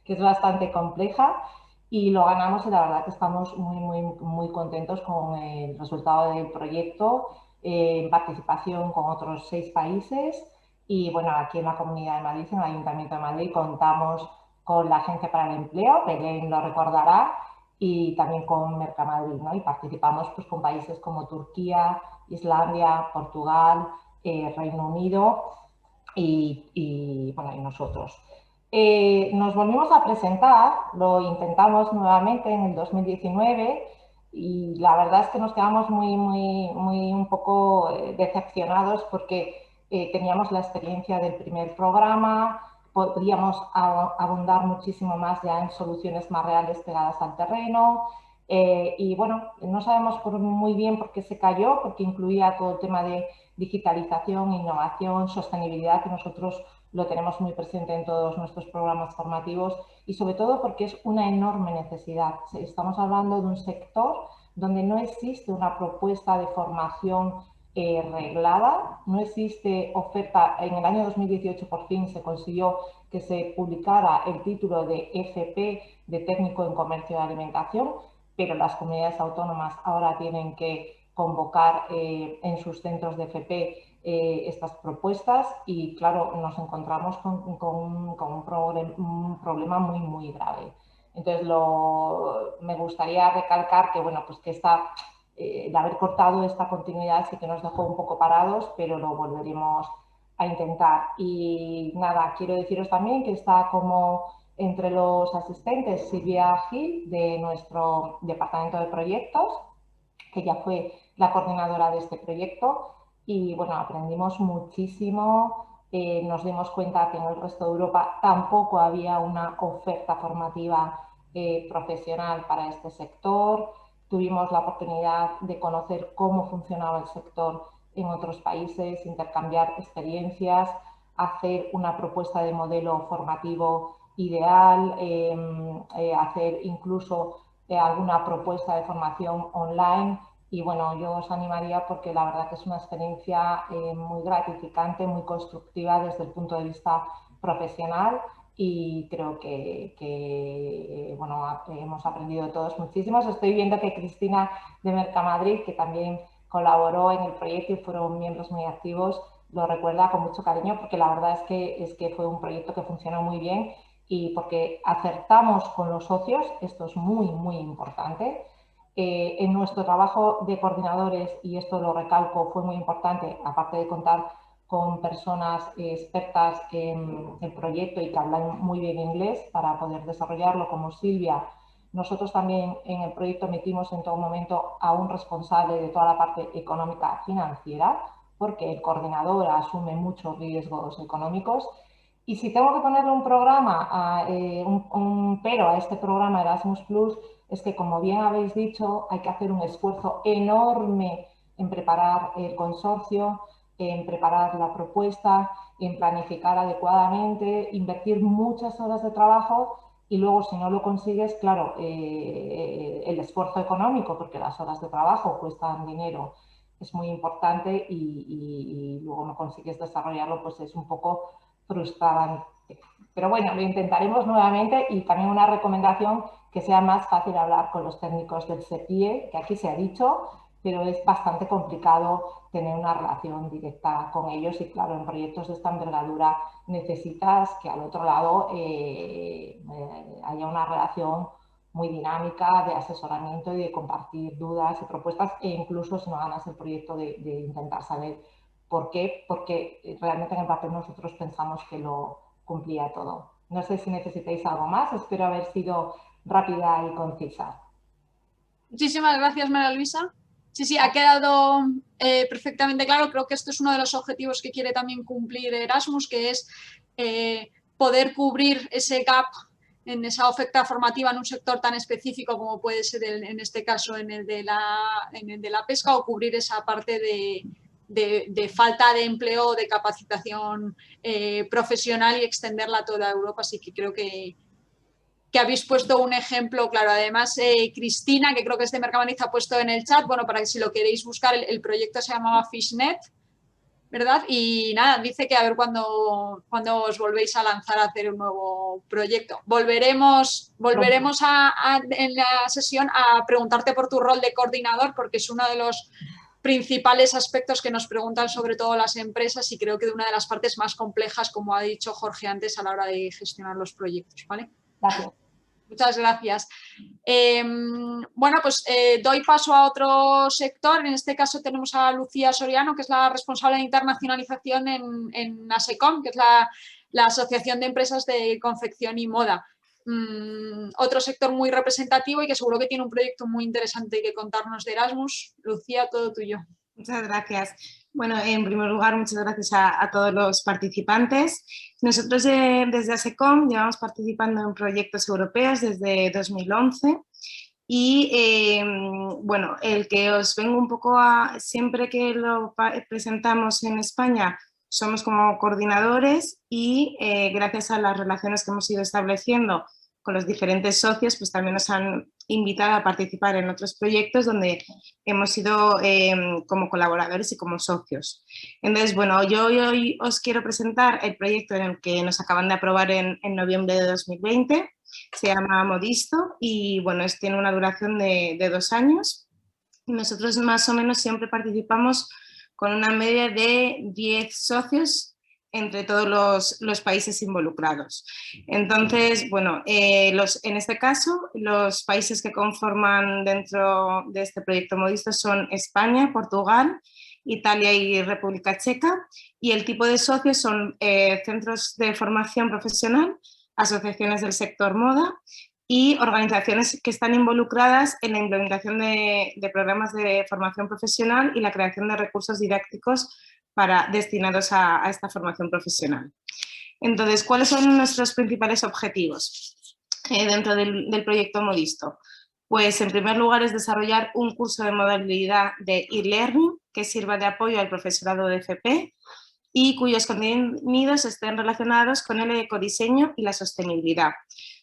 que es bastante compleja, y lo ganamos y la verdad que estamos muy contentos con el resultado del proyecto, en participación con otros 6 países. Y bueno, aquí en la Comunidad de Madrid, en el Ayuntamiento de Madrid, contamos con la Agencia para el Empleo, Belén lo recordará, y también con Mercamadrid, ¿no? Y participamos pues, con países como Turquía, Islandia, Portugal, Reino Unido y nosotros. Nos volvimos a presentar, lo intentamos nuevamente en el 2019 y la verdad es que nos quedamos un poco decepcionados porque teníamos la experiencia del primer programa, podríamos abundar muchísimo más ya en soluciones más reales pegadas al terreno. Y bueno, no sabemos muy bien por qué se cayó, porque incluía todo el tema de digitalización, innovación, sostenibilidad, que nosotros lo tenemos muy presente en todos nuestros programas formativos y sobre todo porque es una enorme necesidad. Estamos hablando de un sector donde no existe una propuesta de formación reglada, no existe oferta. En el año 2018 por fin se consiguió que se publicara el título de FP, de técnico en comercio de alimentación, pero las comunidades autónomas ahora tienen que convocar en sus centros de FP estas propuestas y claro, nos encontramos con un problema muy grave. Entonces, me gustaría recalcar que, bueno, pues que el haber cortado esta continuidad sí que nos dejó un poco parados, pero lo volveremos a intentar. Y nada, quiero deciros también que está como entre los asistentes Silvia Gil, de nuestro departamento de proyectos, que ya fue la coordinadora de este proyecto. Y bueno, aprendimos muchísimo, nos dimos cuenta que en el resto de Europa tampoco había una oferta formativa profesional para este sector. Tuvimos la oportunidad de conocer cómo funcionaba el sector en otros países, intercambiar experiencias, hacer una propuesta de modelo formativo ideal, hacer incluso alguna propuesta de formación online. Y bueno, yo os animaría porque la verdad que es una experiencia muy gratificante, muy constructiva desde el punto de vista profesional y creo que bueno, hemos aprendido todos muchísimos. Estoy viendo que Cristina de Mercamadrid, que también colaboró en el proyecto y fueron miembros muy activos, lo recuerda con mucho cariño porque la verdad es que fue un proyecto que funcionó muy bien y porque acertamos con los socios, esto es muy importante. En nuestro trabajo de coordinadores, y esto lo recalco, fue muy importante, aparte de contar con personas expertas en el proyecto y que hablan muy bien inglés para poder desarrollarlo, como Silvia. Nosotros también en el proyecto metimos en todo momento a un responsable de toda la parte económica financiera, porque el coordinador asume muchos riesgos económicos. Y si tengo que ponerle un programa, un pero a este programa Erasmus Plus, es que, como bien habéis dicho, hay que hacer un esfuerzo enorme en preparar el consorcio, en preparar la propuesta, en planificar adecuadamente, invertir muchas horas de trabajo y luego, si no lo consigues, claro, el esfuerzo económico, porque las horas de trabajo cuestan dinero, es muy importante y luego no consigues desarrollarlo, pues es un poco frustrante. Pero bueno, lo intentaremos nuevamente y también una recomendación que sea más fácil hablar con los técnicos del CEPIE, que aquí se ha dicho, pero es bastante complicado tener una relación directa con ellos y claro, en proyectos de esta envergadura necesitas que al otro lado haya una relación muy dinámica de asesoramiento y de compartir dudas y propuestas e incluso si no ganas el proyecto de intentar saber por qué, porque realmente en el papel nosotros pensamos que lo cumplía todo. No sé si necesitáis algo más, espero haber sido rápida y concisa. Muchísimas gracias, María Luisa. Sí, ha quedado perfectamente claro. Creo que esto es uno de los objetivos que quiere también cumplir Erasmus, que es poder cubrir ese gap en esa oferta formativa en un sector tan específico como puede ser en este caso en el de la pesca, o cubrir esa parte de falta de empleo o de capacitación profesional y extenderla a toda Europa. Así que creo que habéis puesto un ejemplo claro. Además, Cristina, que creo que es de Mercamaniz, ha puesto en el chat, bueno, para que si lo queréis buscar, el proyecto se llamaba Fishnet, ¿verdad? Y nada, dice que a ver cuándo os volvéis a lanzar a hacer un nuevo proyecto. Volveremos en la sesión a preguntarte por tu rol de coordinador, porque es uno de los principales aspectos que nos preguntan sobre todo las empresas y creo que de una de las partes más complejas, como ha dicho Jorge antes, a la hora de gestionar los proyectos, ¿vale? Gracias. Muchas gracias. Bueno, pues doy paso a otro sector. En este caso tenemos a Lucía Soriano, que es la responsable de internacionalización en ASECOM, que es la Asociación de Empresas de Confección y Moda. Otro sector muy representativo y que seguro que tiene un proyecto muy interesante que contarnos de Erasmus. Lucía, todo tuyo. Muchas gracias. Bueno, en primer lugar, muchas gracias a todos los participantes. Nosotros desde ASECOM llevamos participando en proyectos europeos desde 2011 y bueno, el que os vengo un poco siempre que lo presentamos en España, somos como coordinadores y gracias a las relaciones que hemos ido estableciendo con los diferentes socios, pues también nos han invitado a participar en otros proyectos donde hemos sido como colaboradores y como socios. Entonces, bueno, yo hoy os quiero presentar el proyecto en el que nos acaban de aprobar en noviembre de 2020. Se llama Modisto y, bueno, tiene una duración de 2 años. Nosotros más o menos siempre participamos con una media de 10 socios entre todos los países involucrados. Entonces, bueno, en este caso, los países que conforman dentro de este proyecto Modisto son España, Portugal, Italia y República Checa, y el tipo de socios son centros de formación profesional, asociaciones del sector moda y organizaciones que están involucradas en la implementación de programas de formación profesional y la creación de recursos didácticos destinados a esta formación profesional. Entonces, ¿cuáles son nuestros principales objetivos dentro del proyecto Modisto? Pues en primer lugar es desarrollar un curso de modalidad de e-learning que sirva de apoyo al profesorado de FP y cuyos contenidos estén relacionados con el ecodiseño y la sostenibilidad.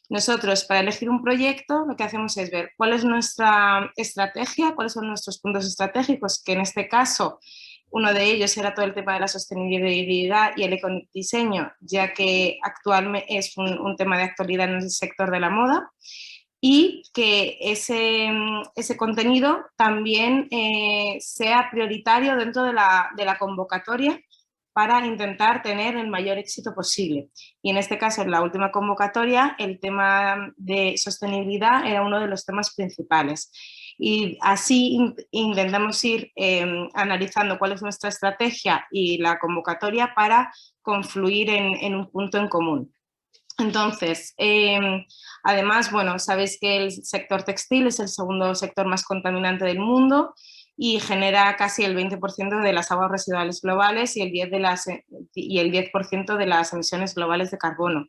Nosotros, para elegir un proyecto, lo que hacemos es ver cuál es nuestra estrategia, cuáles son nuestros puntos estratégicos, que en este caso uno de ellos era todo el tema de la sostenibilidad y el ecodiseño, ya que actualmente es un tema de actualidad en el sector de la moda, y que ese contenido también sea prioritario dentro de la convocatoria para intentar tener el mayor éxito posible. Y en este caso, en la última convocatoria, el tema de sostenibilidad era uno de los temas principales. Y así intentamos ir analizando cuál es nuestra estrategia y la convocatoria para confluir en un punto en común. Entonces, además, bueno, sabéis que el sector textil es el segundo sector más contaminante del mundo y genera casi el 20% de las aguas residuales globales y el 10% de las emisiones globales de carbono.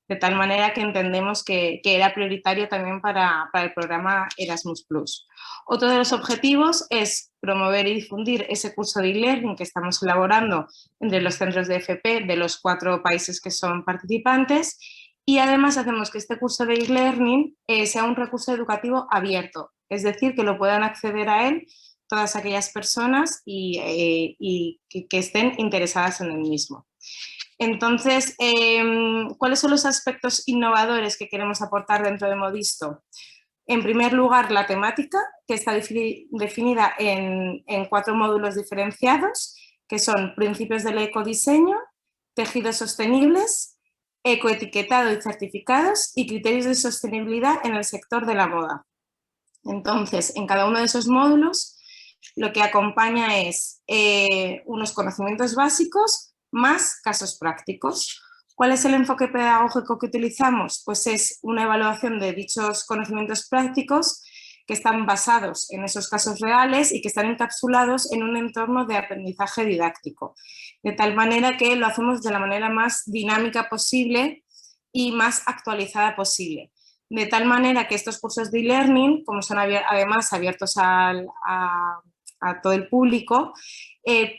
De tal manera que entendemos que era prioritario también para el programa Erasmus+. Otro de los objetivos es promover y difundir ese curso de e-learning que estamos elaborando entre los centros de FP de los 4 países que son participantes, y además hacemos que este curso de e-learning sea un recurso educativo abierto, es decir, que lo puedan acceder a él todas aquellas personas y que estén interesadas en el mismo. Entonces, ¿cuáles son los aspectos innovadores que queremos aportar dentro de Modisto? En primer lugar, la temática, que está definida en 4 módulos diferenciados, que son principios del ecodiseño, tejidos sostenibles, ecoetiquetado y certificados y criterios de sostenibilidad en el sector de la moda. Entonces, en cada uno de esos módulos, lo que acompaña es unos conocimientos básicos más casos prácticos. ¿Cuál es el enfoque pedagógico que utilizamos? Pues es una evaluación de dichos conocimientos prácticos que están basados en esos casos reales y que están encapsulados en un entorno de aprendizaje didáctico, de tal manera que lo hacemos de la manera más dinámica posible y más actualizada posible. De tal manera que estos cursos de e-learning, como son además abiertos a todo el público,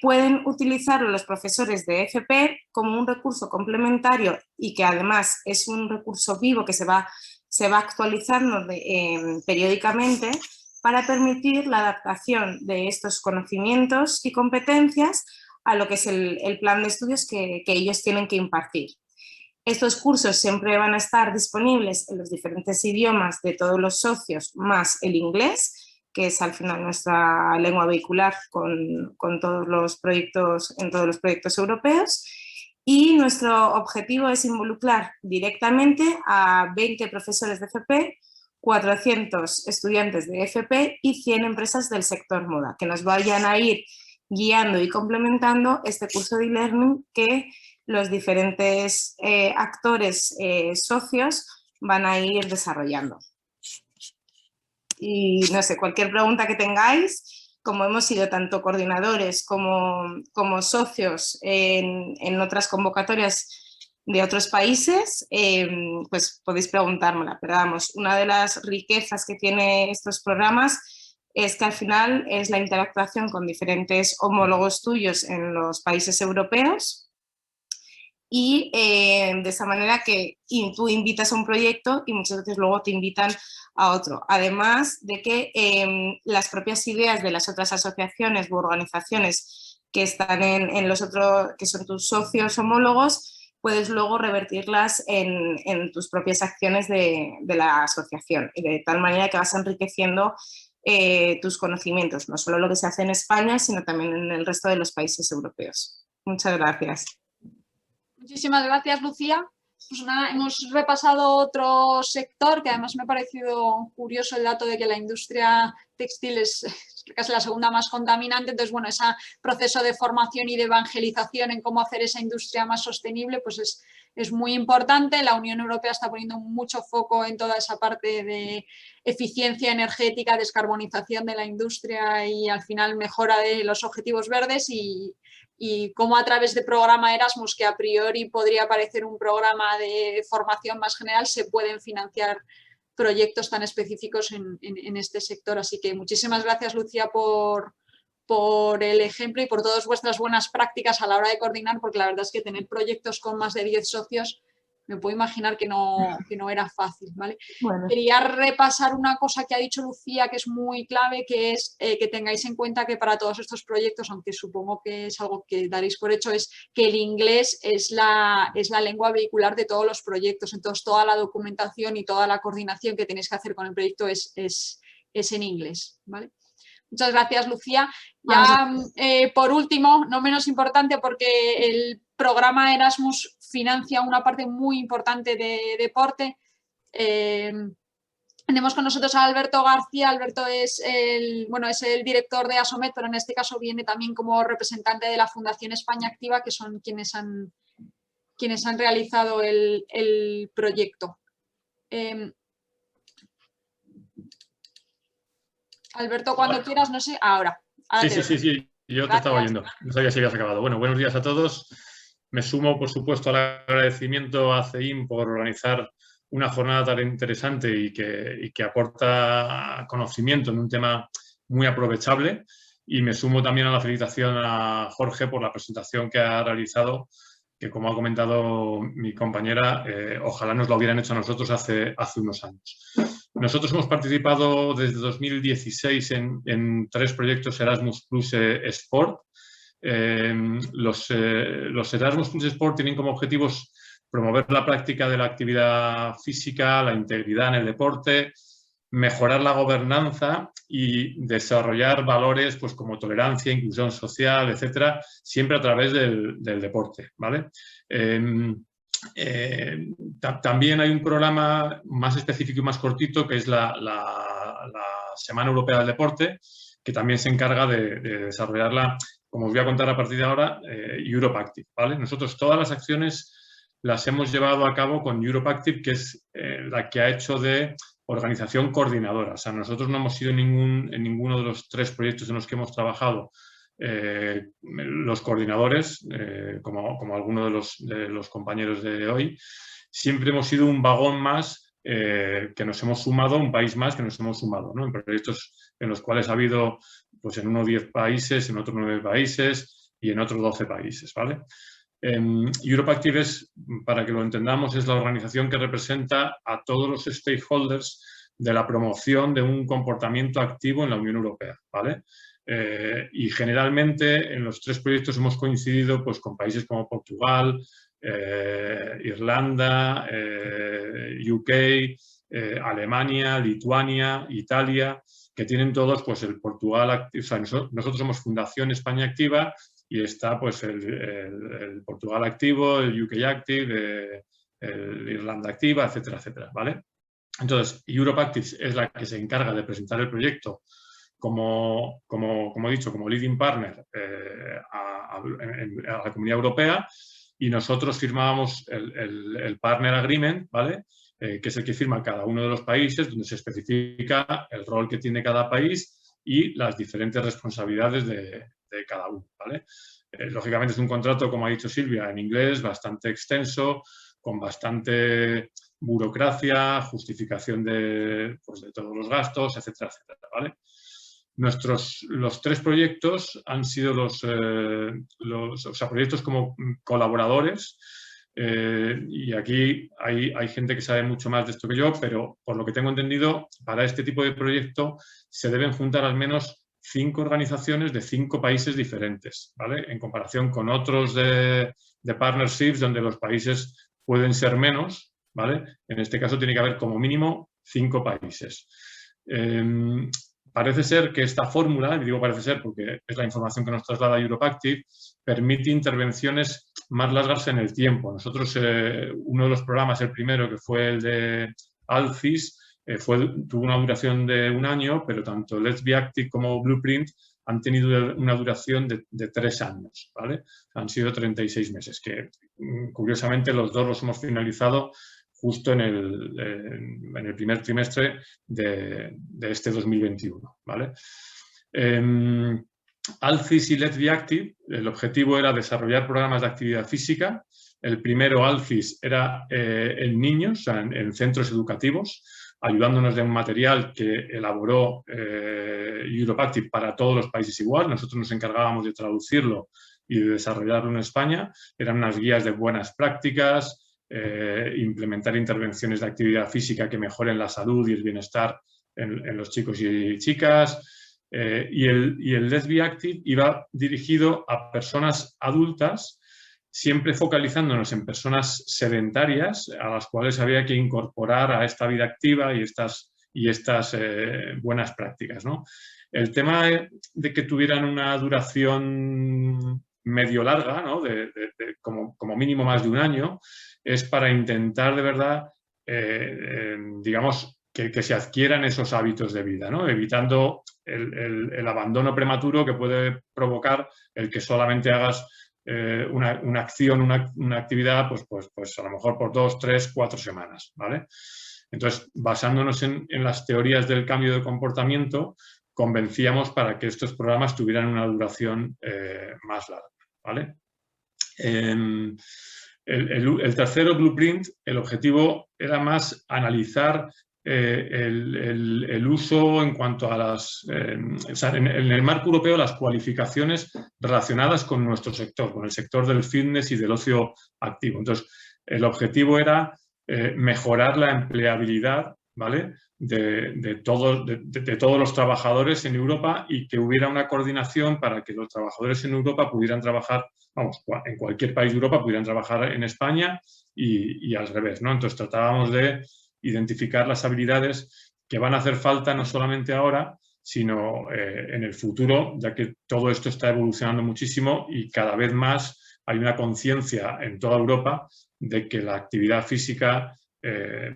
pueden utilizarlo los profesores de FP como un recurso complementario y que además es un recurso vivo que se va actualizando periódicamente para permitir la adaptación de estos conocimientos y competencias a lo que es el plan de estudios que ellos tienen que impartir. Estos cursos siempre van a estar disponibles en los diferentes idiomas de todos los socios, más el inglés, que es al final nuestra lengua vehicular con todos los proyectos, en todos los proyectos europeos. Y nuestro objetivo es involucrar directamente a 20 profesores de FP, 400 estudiantes de FP y 100 empresas del sector moda, que nos vayan a ir guiando y complementando este curso de e-learning que los diferentes actores socios van a ir desarrollando. Y no sé, cualquier pregunta que tengáis, como hemos sido tanto coordinadores como socios en otras convocatorias de otros países, pues podéis preguntármela. Pero vamos, una de las riquezas que tiene estos programas es que al final es la interactuación con diferentes homólogos tuyos en los países europeos y de esa manera que tú invitas a un proyecto y muchas veces luego te invitan a otro. Además de que las propias ideas de las otras asociaciones u organizaciones que están en los otros, que son tus socios homólogos, puedes luego revertirlas en tus propias acciones de la asociación, y de tal manera que vas enriqueciendo tus conocimientos, no solo lo que se hace en España, sino también en el resto de los países europeos. Muchas gracias. Muchísimas gracias, Lucía. Pues nada, hemos repasado otro sector que además me ha parecido curioso el dato de que la industria textil es casi la segunda más contaminante. Entonces, bueno, ese proceso de formación y de evangelización en cómo hacer esa industria más sostenible pues es muy importante. La Unión Europea está poniendo mucho foco en toda esa parte de eficiencia energética, descarbonización de la industria y al final mejora de los objetivos verdes y cómo a través de programa Erasmus, que a priori podría parecer un programa de formación más general, se pueden financiar proyectos tan específicos en este sector. Así que muchísimas gracias, Lucía, por el ejemplo y por todas vuestras buenas prácticas a la hora de coordinar, porque la verdad es que tener proyectos con más de 10 socios, me puedo imaginar que no era fácil, ¿vale? Bueno. Quería repasar una cosa que ha dicho Lucía que es muy clave, que es que tengáis en cuenta que para todos estos proyectos, aunque supongo que es algo que daréis por hecho, es que el inglés es la lengua vehicular de todos los proyectos. Entonces toda la documentación y toda la coordinación que tenéis que hacer con el proyecto es en inglés, ¿vale? Muchas gracias, Lucía. Ya por último, no menos importante, porque el programa Erasmus financia una parte muy importante de deporte. Tenemos con nosotros a Alberto García. Alberto es el director de ASOMED, pero en este caso viene también como representante de la Fundación España Activa, que son quienes han realizado el proyecto. Alberto, cuando quieras, no sé, ahora. Sí, yo te estaba oyendo, no sabía si habías acabado. Bueno, buenos días a todos. Me sumo, por supuesto, al agradecimiento a CEIM por organizar una jornada tan interesante y que aporta conocimiento en un tema muy aprovechable. Y me sumo también a la felicitación a Jorge por la presentación que ha realizado, que como ha comentado mi compañera, ojalá nos lo hubieran hecho a nosotros hace unos años. Nosotros hemos participado desde 2016 en 3 proyectos Erasmus Plus Sport. Los Erasmus Plus Sport tienen como objetivos promover la práctica de la actividad física, la integridad en el deporte, mejorar la gobernanza y desarrollar valores pues, como tolerancia, inclusión social, etcétera, siempre a través del deporte, ¿vale? También hay un programa más específico y más cortito que es la Semana Europea del Deporte, que también se encarga de desarrollarla, como os voy a contar a partir de ahora, Europe Active, ¿vale? Nosotros todas las acciones las hemos llevado a cabo con Europe Active, que es la que ha hecho de organización coordinadora. O sea, nosotros no hemos sido en ninguno de los 3 proyectos en los que hemos trabajado los coordinadores, como algunos de los compañeros de hoy. Siempre hemos sido un vagón más que nos hemos sumado, un país más que nos hemos sumado, ¿no? En proyectos en los cuales ha habido, pues en unos 10 países, en otros 9 países y en otros 12 países, ¿vale? Europe Active es, para que lo entendamos, es la organización que representa a todos los stakeholders de la promoción de un comportamiento activo en la Unión Europea, ¿vale? Y generalmente en los 3 proyectos hemos coincidido pues, con países como Portugal, Irlanda, UK, Alemania, Lituania, Italia, que tienen todos pues, el Portugal Active. O sea, nosotros somos Fundación España Activa y está pues, el Portugal Activo, el UK Active, el Irlanda Activa, etcétera, etcétera, ¿vale? Entonces, Europe Active es la que se encarga de presentar el proyecto como he dicho, como leading partner a la Comunidad Europea, y nosotros firmábamos el Partner Agreement, ¿vale? Que es el que firma cada uno de los países, donde se especifica el rol que tiene cada país y las diferentes responsabilidades de cada uno, ¿vale? Lógicamente es un contrato, como ha dicho Silvia, en inglés, bastante extenso, con bastante burocracia, justificación de todos los gastos, etcétera, etcétera, ¿vale? Los 3 proyectos han sido proyectos como colaboradores, y aquí hay gente que sabe mucho más de esto que yo, pero por lo que tengo entendido, para este tipo de proyecto se deben juntar al menos 5 organizaciones de 5 países diferentes, ¿vale? En comparación con otros de partnerships donde los países pueden ser menos, ¿vale? En este caso tiene que haber como mínimo 5 países. Parece ser que esta fórmula, y digo parece ser porque es la información que nos traslada Europe Active, permite intervenciones más largas en el tiempo. Nosotros, uno de los programas, el primero, que fue el de ALCIS, tuvo una duración de 1 año, pero tanto Let's Be Active como Blueprint han tenido una duración de 3 años, ¿vale? Han sido 36 meses, que curiosamente los 2 los hemos finalizado justo en el primer trimestre de este 2021, ¿vale? ALCIS y Let's Be Active, el objetivo era desarrollar programas de actividad física. El primero, ALCIS, era en niños, o sea, en centros educativos, ayudándonos de un material que elaboró Europe Active para todos los países igual. Nosotros nos encargábamos de traducirlo y de desarrollarlo en España. Eran unas guías de buenas prácticas, implementar intervenciones de actividad física que mejoren la salud y el bienestar en los chicos y chicas. Y el Let's Be Active iba dirigido a personas adultas, siempre focalizándonos en personas sedentarias a las cuales había que incorporar a esta vida activa y estas buenas prácticas, ¿no? El tema de que tuvieran una duración medio larga, ¿no? Como mínimo más de 1 año, es para intentar de verdad, digamos, que se adquieran esos hábitos de vida, ¿no? Evitando el abandono prematuro que puede provocar el que solamente hagas una acción, una actividad, pues a lo mejor por 2, 3, 4 semanas, ¿vale? Entonces, basándonos en las teorías del cambio de comportamiento, convencíamos para que estos programas tuvieran una duración más larga, ¿vale? El tercero, Blueprint, el objetivo era más analizar el uso en cuanto a o sea, en el marco europeo, las cualificaciones relacionadas con nuestro sector, con el sector del fitness y del ocio activo. Entonces, el objetivo era mejorar la empleabilidad, ¿vale? de todos los trabajadores en Europa, y que hubiera una coordinación para que los trabajadores en Europa pudieran trabajar, vamos, en cualquier país de Europa pudieran trabajar en España y al revés, ¿no? Entonces tratábamos de identificar las habilidades que van a hacer falta no solamente ahora, sino en el futuro, ya que todo esto está evolucionando muchísimo y cada vez más hay una conciencia en toda Europa de que la actividad física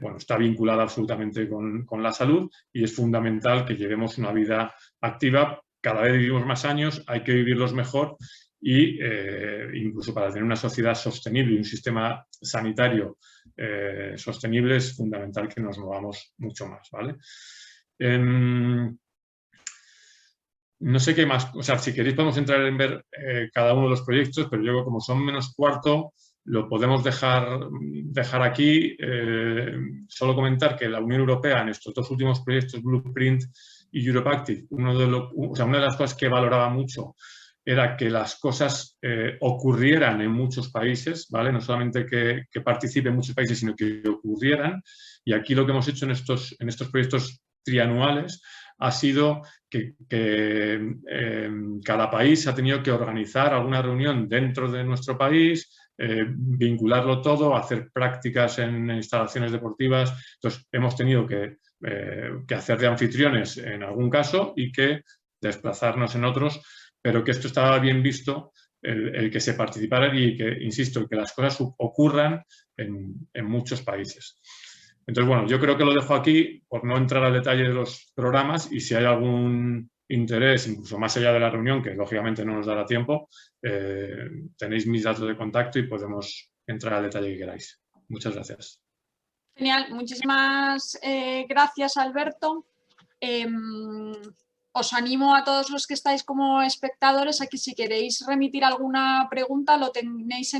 bueno, está vinculada absolutamente con la salud y es fundamental que llevemos una vida activa. Cada vez vivimos más años, hay que vivirlos mejor y incluso para tener una sociedad sostenible y un sistema sanitario sostenible es fundamental que nos movamos mucho más, ¿vale? No sé qué más, o sea, si queréis podemos entrar en ver cada uno de los proyectos, pero yo como son menos cuarto, lo podemos dejar aquí. Solo comentar que la Unión Europea en estos dos últimos proyectos, Blueprint y Europe Active, una de las cosas que valoraba mucho era que las cosas ocurrieran en muchos países, ¿vale? No solamente que participen en muchos países, sino que ocurrieran. Y aquí lo que hemos hecho en estos proyectos trianuales ha sido que cada país ha tenido que organizar alguna reunión dentro de nuestro país, vincularlo todo, hacer prácticas en instalaciones deportivas. Entonces, hemos tenido que hacer de anfitriones en algún caso y que desplazarnos en otros, pero que esto estaba bien visto, el que se participara y que, insisto, que las cosas ocurran en muchos países. Entonces, bueno, yo creo que lo dejo aquí por no entrar al detalle de los programas y si hay algún interés, incluso más allá de la reunión, que lógicamente no nos dará tiempo, tenéis mis datos de contacto y podemos entrar al detalle que queráis. Muchas gracias. Genial, muchísimas gracias, Alberto. Os animo a todos los que estáis como espectadores a que si queréis remitir alguna pregunta lo tenéis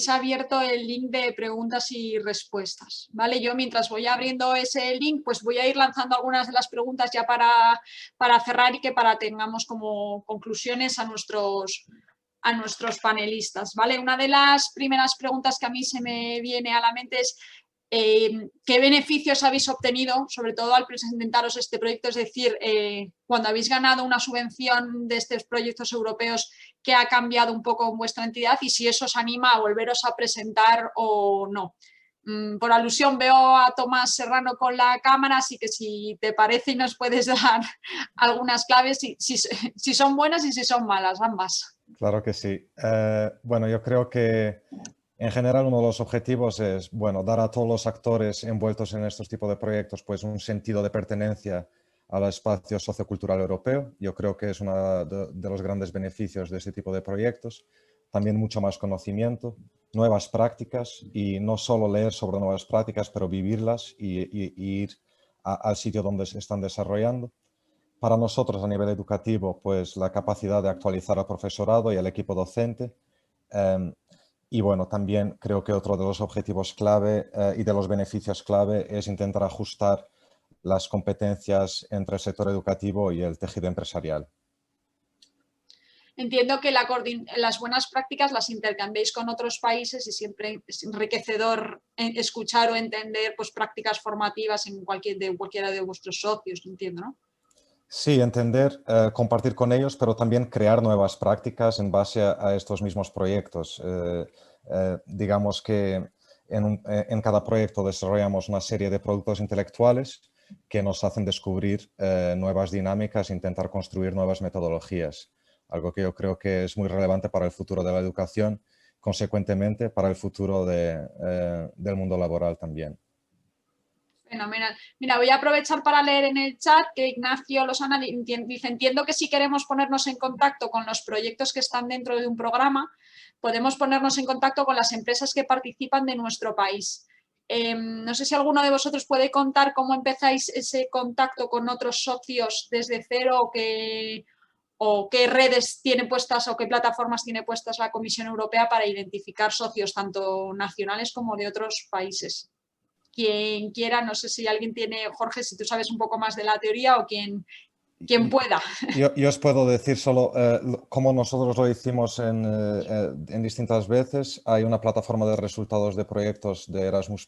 abierto el link de preguntas y respuestas, ¿vale? Yo mientras voy abriendo ese link pues voy a ir lanzando algunas de las preguntas ya para cerrar y que tengamos como conclusiones a nuestros panelistas, ¿vale? Una de las primeras preguntas que a mí se me viene a la mente es ¿qué beneficios habéis obtenido, sobre todo al presentaros este proyecto? Es decir, cuando habéis ganado una subvención de estos proyectos europeos, ¿qué ha cambiado un poco en vuestra entidad? Y si eso os anima a volveros a presentar o no. Por alusión veo a Tomás Serrano con la cámara, así que si te parece y nos puedes dar algunas claves, si son buenas y si son malas, ambas. Claro que sí. Bueno, yo creo que en general, uno de los objetivos es, bueno, dar a todos los actores envueltos en estos tipos de proyectos pues un sentido de pertenencia al espacio sociocultural europeo. Yo creo que es uno de los grandes beneficios de este tipo de proyectos. También mucho más conocimiento, nuevas prácticas y no solo leer sobre nuevas prácticas, pero vivirlas y ir al sitio donde se están desarrollando. Para nosotros a nivel educativo, pues la capacidad de actualizar al profesorado y al equipo docente. Y bueno, también creo que otro de los objetivos clave y de los beneficios clave es intentar ajustar las competencias entre el sector educativo y el tejido empresarial. Entiendo que las buenas prácticas las intercambiéis con otros países y siempre es enriquecedor escuchar o entender pues, prácticas formativas en cualquiera de vuestros socios, entiendo, ¿no? Sí, entender, compartir con ellos, pero también crear nuevas prácticas en base a estos mismos proyectos. Digamos que en cada proyecto desarrollamos una serie de productos intelectuales que nos hacen descubrir nuevas dinámicas e intentar construir nuevas metodologías. Algo que yo creo que es muy relevante para el futuro de la educación, consecuentemente para el futuro del mundo laboral también. Fenomenal. Mira, voy a aprovechar para leer en el chat que Ignacio Losana dice: entiendo que si queremos ponernos en contacto con los proyectos que están dentro de un programa, podemos ponernos en contacto con las empresas que participan de nuestro país. No sé si alguno de vosotros puede contar cómo empezáis ese contacto con otros socios desde cero o qué redes tiene puestas o qué plataformas tiene puestas la Comisión Europea para identificar socios tanto nacionales como de otros países. Quien quiera, no sé si alguien tiene, Jorge, si tú sabes un poco más de la teoría o quien pueda. Yo os puedo decir solo cómo nosotros lo hicimos en distintas veces. Hay una plataforma de resultados de proyectos de Erasmus+.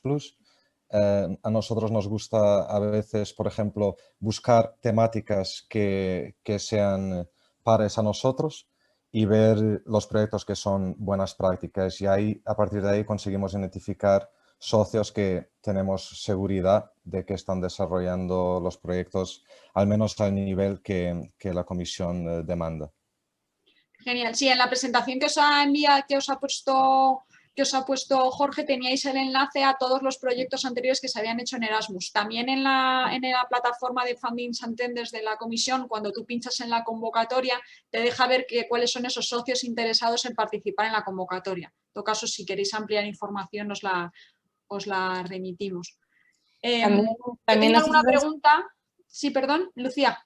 A nosotros nos gusta a veces, por ejemplo, buscar temáticas que sean pares a nosotros y ver los proyectos que son buenas prácticas. Y ahí, a partir de ahí conseguimos identificar socios que tenemos seguridad de que están desarrollando los proyectos al menos al nivel que la comisión demanda. Genial. Sí, en la presentación que os ha enviado, que os ha puesto Jorge, teníais el enlace a todos los proyectos anteriores que se habían hecho en Erasmus. También en la plataforma de Funding Santander de la comisión, cuando tú pinchas en la convocatoria, te deja ver cuáles son esos socios interesados en participar en la convocatoria. En todo caso, si queréis ampliar información, os la remitimos. ¿También alguna pregunta? Sí, perdón, Lucía.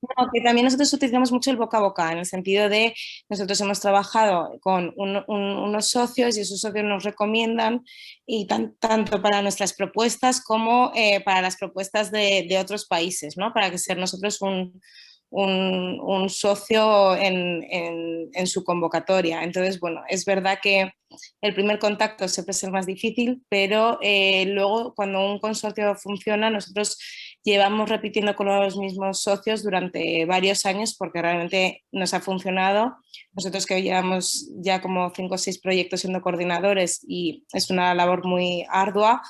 No, que también nosotros utilizamos mucho el boca a boca, en el sentido de nosotros hemos trabajado con unos socios y esos socios nos recomiendan, y tanto para nuestras propuestas como para las propuestas de otros países, ¿no? Para que ser nosotros un socio en su convocatoria. Entonces, bueno, es verdad que el primer contacto siempre es el más difícil, pero luego cuando un consorcio funciona, nosotros llevamos repitiendo con los mismos socios durante varios años porque realmente nos ha funcionado. Nosotros que llevamos ya como 5 o 6 proyectos siendo coordinadores y es una labor muy ardua,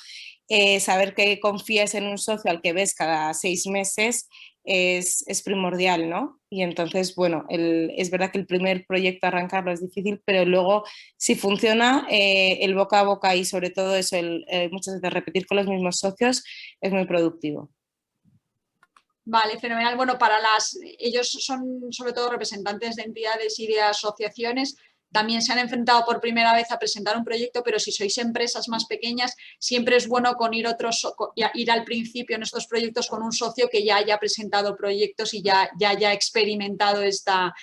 saber que confías en un socio al que ves cada 6 meses es primordial, ¿no? Y entonces, bueno, es verdad que el primer proyecto arrancarlo es difícil, pero luego si funciona, el boca a boca y sobre todo eso, muchas veces repetir con los mismos socios es muy productivo. Vale, fenomenal. Bueno, ellos son sobre todo representantes de entidades y de asociaciones. También se han enfrentado por primera vez a presentar un proyecto, pero si sois empresas más pequeñas, siempre es bueno ir al principio en estos proyectos con un socio que ya haya presentado proyectos y ya haya experimentado esta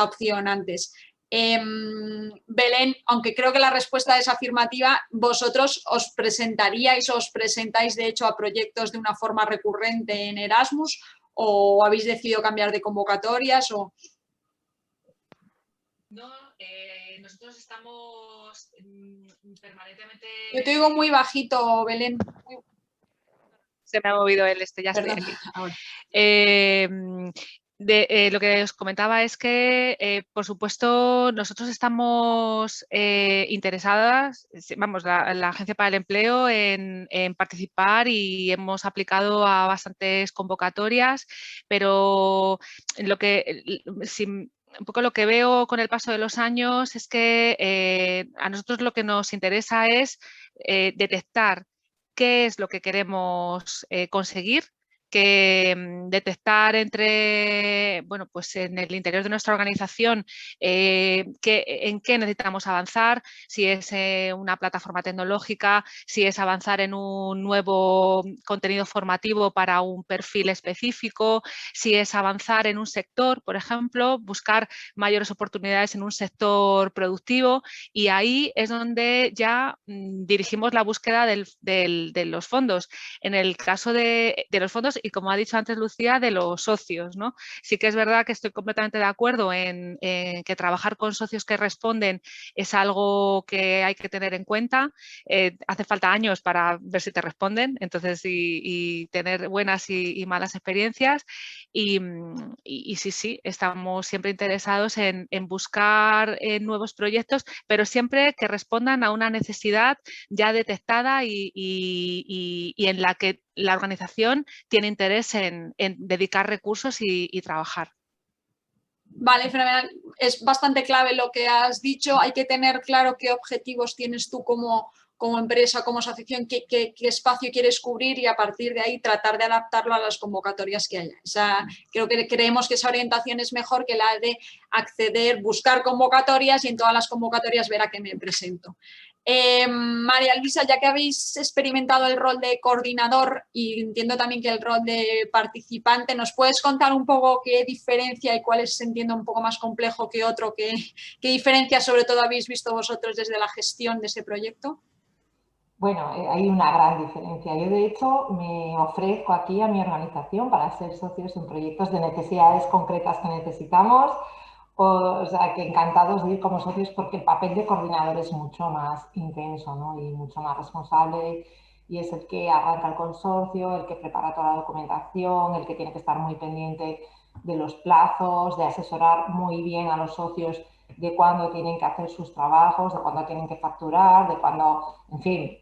opción antes. Belén, aunque creo que la respuesta es afirmativa, ¿vosotros os presentáis de hecho a proyectos de una forma recurrente en Erasmus o habéis decidido cambiar de convocatorias? No, nosotros estamos permanentemente... Yo te oigo muy bajito, Belén. Se me ha movido ya estoy aquí. Ahora. Lo que os comentaba es que, por supuesto, nosotros estamos interesadas, vamos, la Agencia para el Empleo, en participar y hemos aplicado a bastantes convocatorias, pero un poco lo que veo con el paso de los años es que a nosotros lo que nos interesa es detectar qué es lo que queremos conseguir, que detectar pues en el interior de nuestra organización en qué necesitamos avanzar, si es una plataforma tecnológica, si es avanzar en un nuevo contenido formativo para un perfil específico, si es avanzar en un sector, por ejemplo, buscar mayores oportunidades en un sector productivo, y ahí es donde ya dirigimos la búsqueda de los fondos. En el caso de los fondos, y como ha dicho antes Lucía, de los socios, ¿no? Sí que es verdad que estoy completamente de acuerdo en que trabajar con socios que responden es algo que hay que tener en cuenta. Hace falta años para ver si te responden, entonces, y tener buenas y malas experiencias. Y sí, estamos siempre interesados en buscar nuevos proyectos, pero siempre que respondan a una necesidad ya detectada y en la que la organización tiene interés en dedicar recursos y trabajar. Vale, fenomenal. Es bastante clave lo que has dicho. Hay que tener claro qué objetivos tienes tú como empresa, como asociación, qué espacio quieres cubrir y a partir de ahí tratar de adaptarlo a las convocatorias que haya. Creo que creemos que esa orientación es mejor que la de acceder, buscar convocatorias y en todas las convocatorias ver a qué me presento. María Luisa, ya que habéis experimentado el rol de coordinador y entiendo también que el rol de participante, ¿nos puedes contar un poco qué diferencia y cuál es, entiendo, un poco más complejo que otro? ¿Qué diferencia sobre todo habéis visto vosotros desde la gestión de ese proyecto? Bueno, hay una gran diferencia. Yo, de hecho, me ofrezco aquí a mi organización para ser socios en proyectos de necesidades concretas que necesitamos. O sea, que encantados de ir como socios porque el papel de coordinador es mucho más intenso, ¿no? Y mucho más responsable, y es el que arranca el consorcio, el que prepara toda la documentación, el que tiene que estar muy pendiente de los plazos, de asesorar muy bien a los socios de cuándo tienen que hacer sus trabajos, de cuándo tienen que facturar, de cuándo, en fin,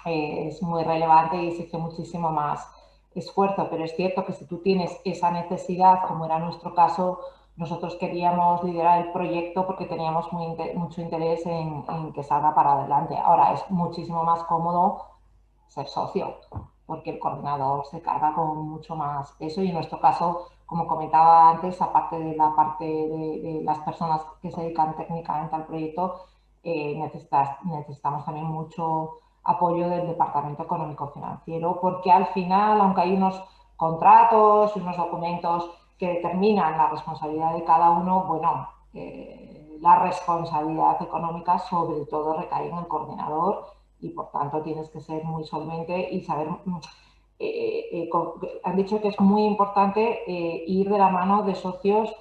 es muy relevante y exige muchísimo más esfuerzo, pero es cierto que si tú tienes esa necesidad, como era nuestro caso, nosotros queríamos liderar el proyecto porque teníamos mucho interés en que salga para adelante. Ahora es muchísimo más cómodo ser socio, porque el coordinador se carga con mucho más peso y en nuestro caso, como comentaba antes, aparte de la parte de las personas que se dedican técnicamente al proyecto, necesitamos también mucho apoyo del Departamento Económico Financiero, porque al final, aunque hay unos contratos y unos documentos que determinan la responsabilidad de cada uno, bueno, la responsabilidad económica sobre todo recae en el coordinador y por tanto tienes que ser muy solvente y saber... han dicho que es muy importante ir de la mano de socios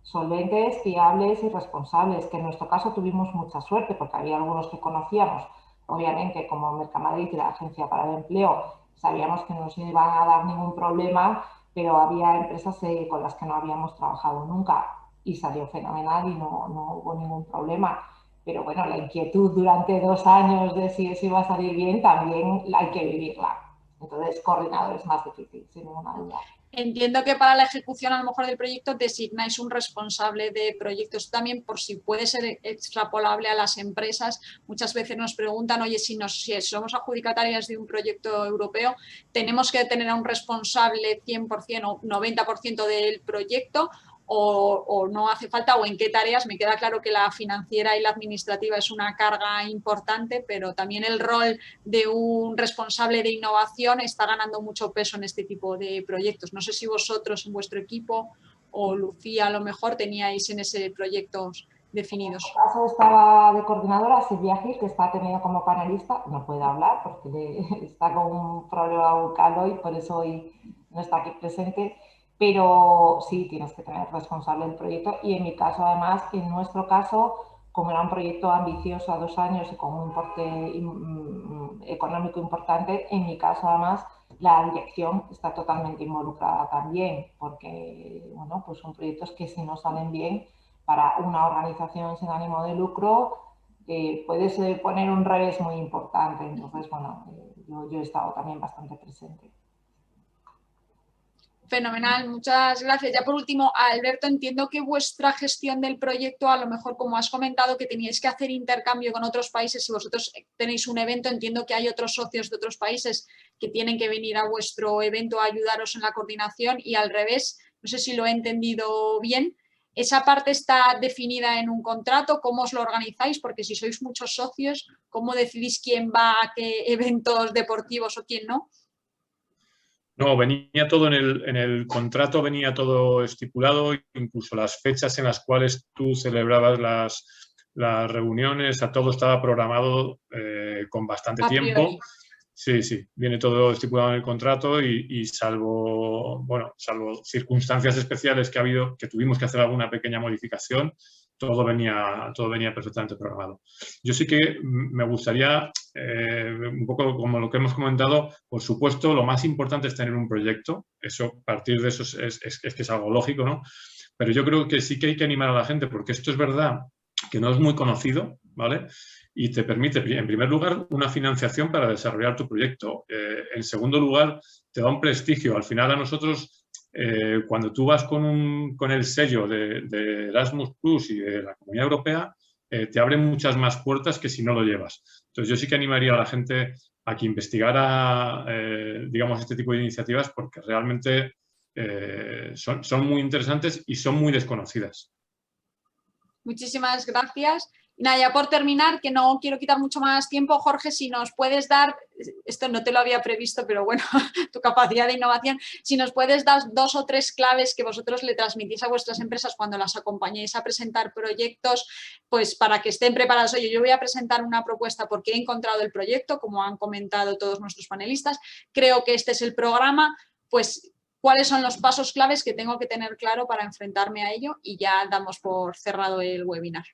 solventes, fiables y responsables, que en nuestro caso tuvimos mucha suerte porque había algunos que conocíamos, obviamente como Mercamadrid y la Agencia para el Empleo, sabíamos que no se iban a dar ningún problema, pero había empresas con las que no habíamos trabajado nunca y salió fenomenal y no hubo ningún problema. Pero bueno, la inquietud durante 2 años de si eso iba a salir bien también hay que vivirla. Entonces, coordinador es más difícil, sin ninguna duda. Entiendo que para la ejecución a lo mejor del proyecto designáis un responsable de proyectos también, por si puede ser extrapolable a las empresas. Muchas veces nos preguntan, oye, si somos adjudicatarias de un proyecto europeo, ¿tenemos que tener a un responsable 100% o 90% del proyecto? O no hace falta, o en qué tareas? Me queda claro que la financiera y la administrativa es una carga importante, pero también el rol de un responsable de innovación está ganando mucho peso en este tipo de proyectos. No sé si vosotros en vuestro equipo o Lucía a lo mejor teníais en ese proyectos definidos. En el caso estaba de coordinadora Silvia Gil, que está tenido como panelista, no puede hablar porque está con un problema bucal hoy, por eso hoy no está aquí presente. Pero sí, tienes que tener responsable del proyecto y en mi caso, además, en nuestro caso, como era un proyecto ambicioso a 2 años y con un importe económico importante, en mi caso, además, la dirección está totalmente involucrada también, porque, bueno, pues son proyectos que si no salen bien para una organización sin ánimo de lucro, puedes poner un revés muy importante. Entonces, bueno, yo he estado también bastante presente. Fenomenal, muchas gracias. Ya por último, Alberto, entiendo que vuestra gestión del proyecto, a lo mejor como has comentado que teníais que hacer intercambio con otros países, si vosotros tenéis un evento, entiendo que hay otros socios de otros países que tienen que venir a vuestro evento a ayudaros en la coordinación y al revés, no sé si lo he entendido bien. ¿Esa parte está definida en un contrato? ¿Cómo os lo organizáis? Porque si sois muchos socios, ¿cómo decidís quién va a qué eventos deportivos o quién no? No, venía todo en el contrato, venía todo estipulado, incluso las fechas en las cuales tú celebrabas las reuniones, todo estaba programado con bastante tiempo. Sí, viene todo estipulado en el contrato y salvo circunstancias especiales que ha habido, que tuvimos que hacer alguna pequeña modificación, todo venía perfectamente programado. Yo sí que me gustaría, un poco como lo que hemos comentado, por supuesto, lo más importante es tener un proyecto. Eso, a partir de eso es que es algo lógico, ¿no? Pero yo creo que sí que hay que animar a la gente, porque esto es verdad que no es muy conocido, ¿vale? Y te permite, en primer lugar, una financiación para desarrollar tu proyecto. En segundo lugar, te da un prestigio. Al final a nosotros, cuando tú vas con el sello de Erasmus Plus y de la Comunidad Europea, te abren muchas más puertas que si no lo llevas. Entonces yo sí que animaría a la gente a que investigara, digamos, este tipo de iniciativas porque realmente son muy interesantes y son muy desconocidas. Muchísimas gracias. Y nada, ya por terminar, que no quiero quitar mucho más tiempo, Jorge, si nos puedes dar, esto no te lo había previsto, pero bueno, tu capacidad de innovación, si nos puedes dar 2 o 3 claves que vosotros le transmitís a vuestras empresas cuando las acompañéis a presentar proyectos, pues para que estén preparados. Oye, yo voy a presentar una propuesta porque he encontrado el proyecto, como han comentado todos nuestros panelistas, creo que este es el programa, pues cuáles son los pasos claves que tengo que tener claro para enfrentarme a ello y ya damos por cerrado el webinar.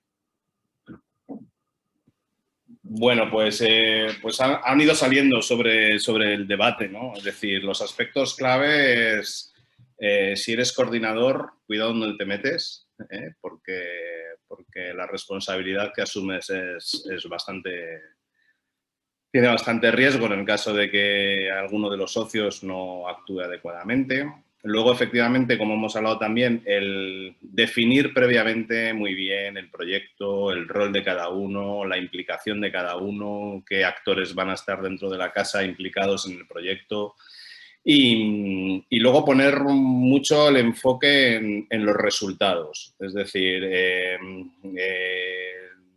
Bueno, pues han ido saliendo sobre el debate, ¿no? Es decir, los aspectos clave es, si eres coordinador, cuidado donde te metes. porque la responsabilidad que asumes tiene bastante riesgo en el caso de que alguno de los socios no actúe adecuadamente. Luego, efectivamente, como hemos hablado también, el definir previamente muy bien el proyecto, el rol de cada uno, la implicación de cada uno, qué actores van a estar dentro de la casa implicados en el proyecto. Y luego poner mucho el enfoque en los resultados. Es decir,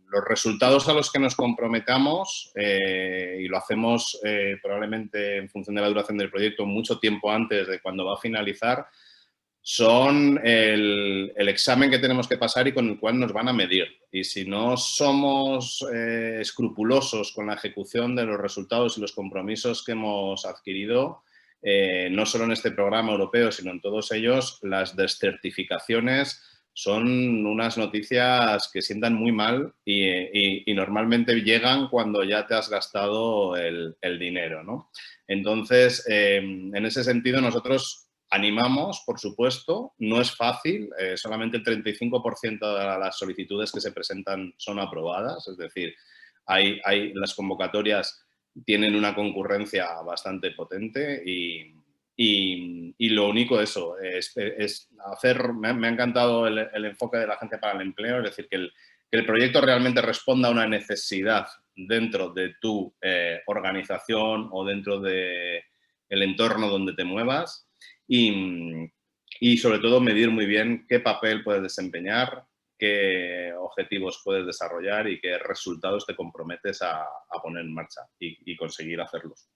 los resultados a los que nos comprometamos, y lo hacemos probablemente en función de la duración del proyecto mucho tiempo antes de cuando va a finalizar, son el examen que tenemos que pasar y con el cual nos van a medir. Y si no somos escrupulosos con la ejecución de los resultados y los compromisos que hemos adquirido, no solo en este programa europeo, sino en todos ellos, las descertificaciones son unas noticias que sientan muy mal y normalmente llegan cuando ya te has gastado el dinero, ¿no? Entonces, en ese sentido, nosotros animamos, por supuesto, no es fácil, solamente el 35% de las solicitudes que se presentan son aprobadas, es decir, las convocatorias tienen una concurrencia bastante potente y lo único eso, es hacer, me ha encantado el enfoque de la Agencia para el Empleo, es decir, que el proyecto realmente responda a una necesidad dentro de tu organización o dentro del entorno donde te muevas y sobre todo medir muy bien qué papel puedes desempeñar, qué objetivos puedes desarrollar y qué resultados te comprometes a poner en marcha y conseguir hacerlos.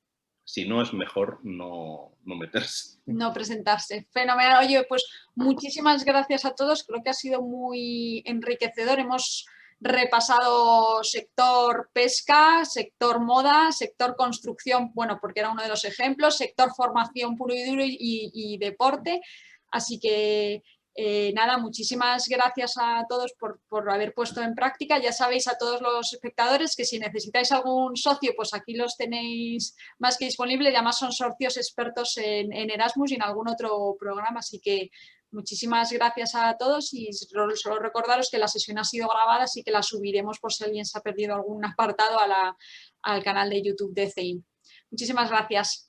Si no, es mejor no meterse. No presentarse. Fenomenal. Oye, pues muchísimas gracias a todos. Creo que ha sido muy enriquecedor. Hemos repasado sector pesca, sector moda, sector construcción, bueno, porque era uno de los ejemplos, sector formación puro y duro y deporte. Así que nada, muchísimas gracias a todos por haber puesto en práctica. Ya sabéis a todos los espectadores que si necesitáis algún socio, pues aquí los tenéis más que disponibles. Y además son socios expertos en Erasmus y en algún otro programa. Así que muchísimas gracias a todos y solo recordaros que la sesión ha sido grabada, así que la subiremos por si alguien se ha perdido algún apartado al canal de YouTube de CEIM. Muchísimas gracias.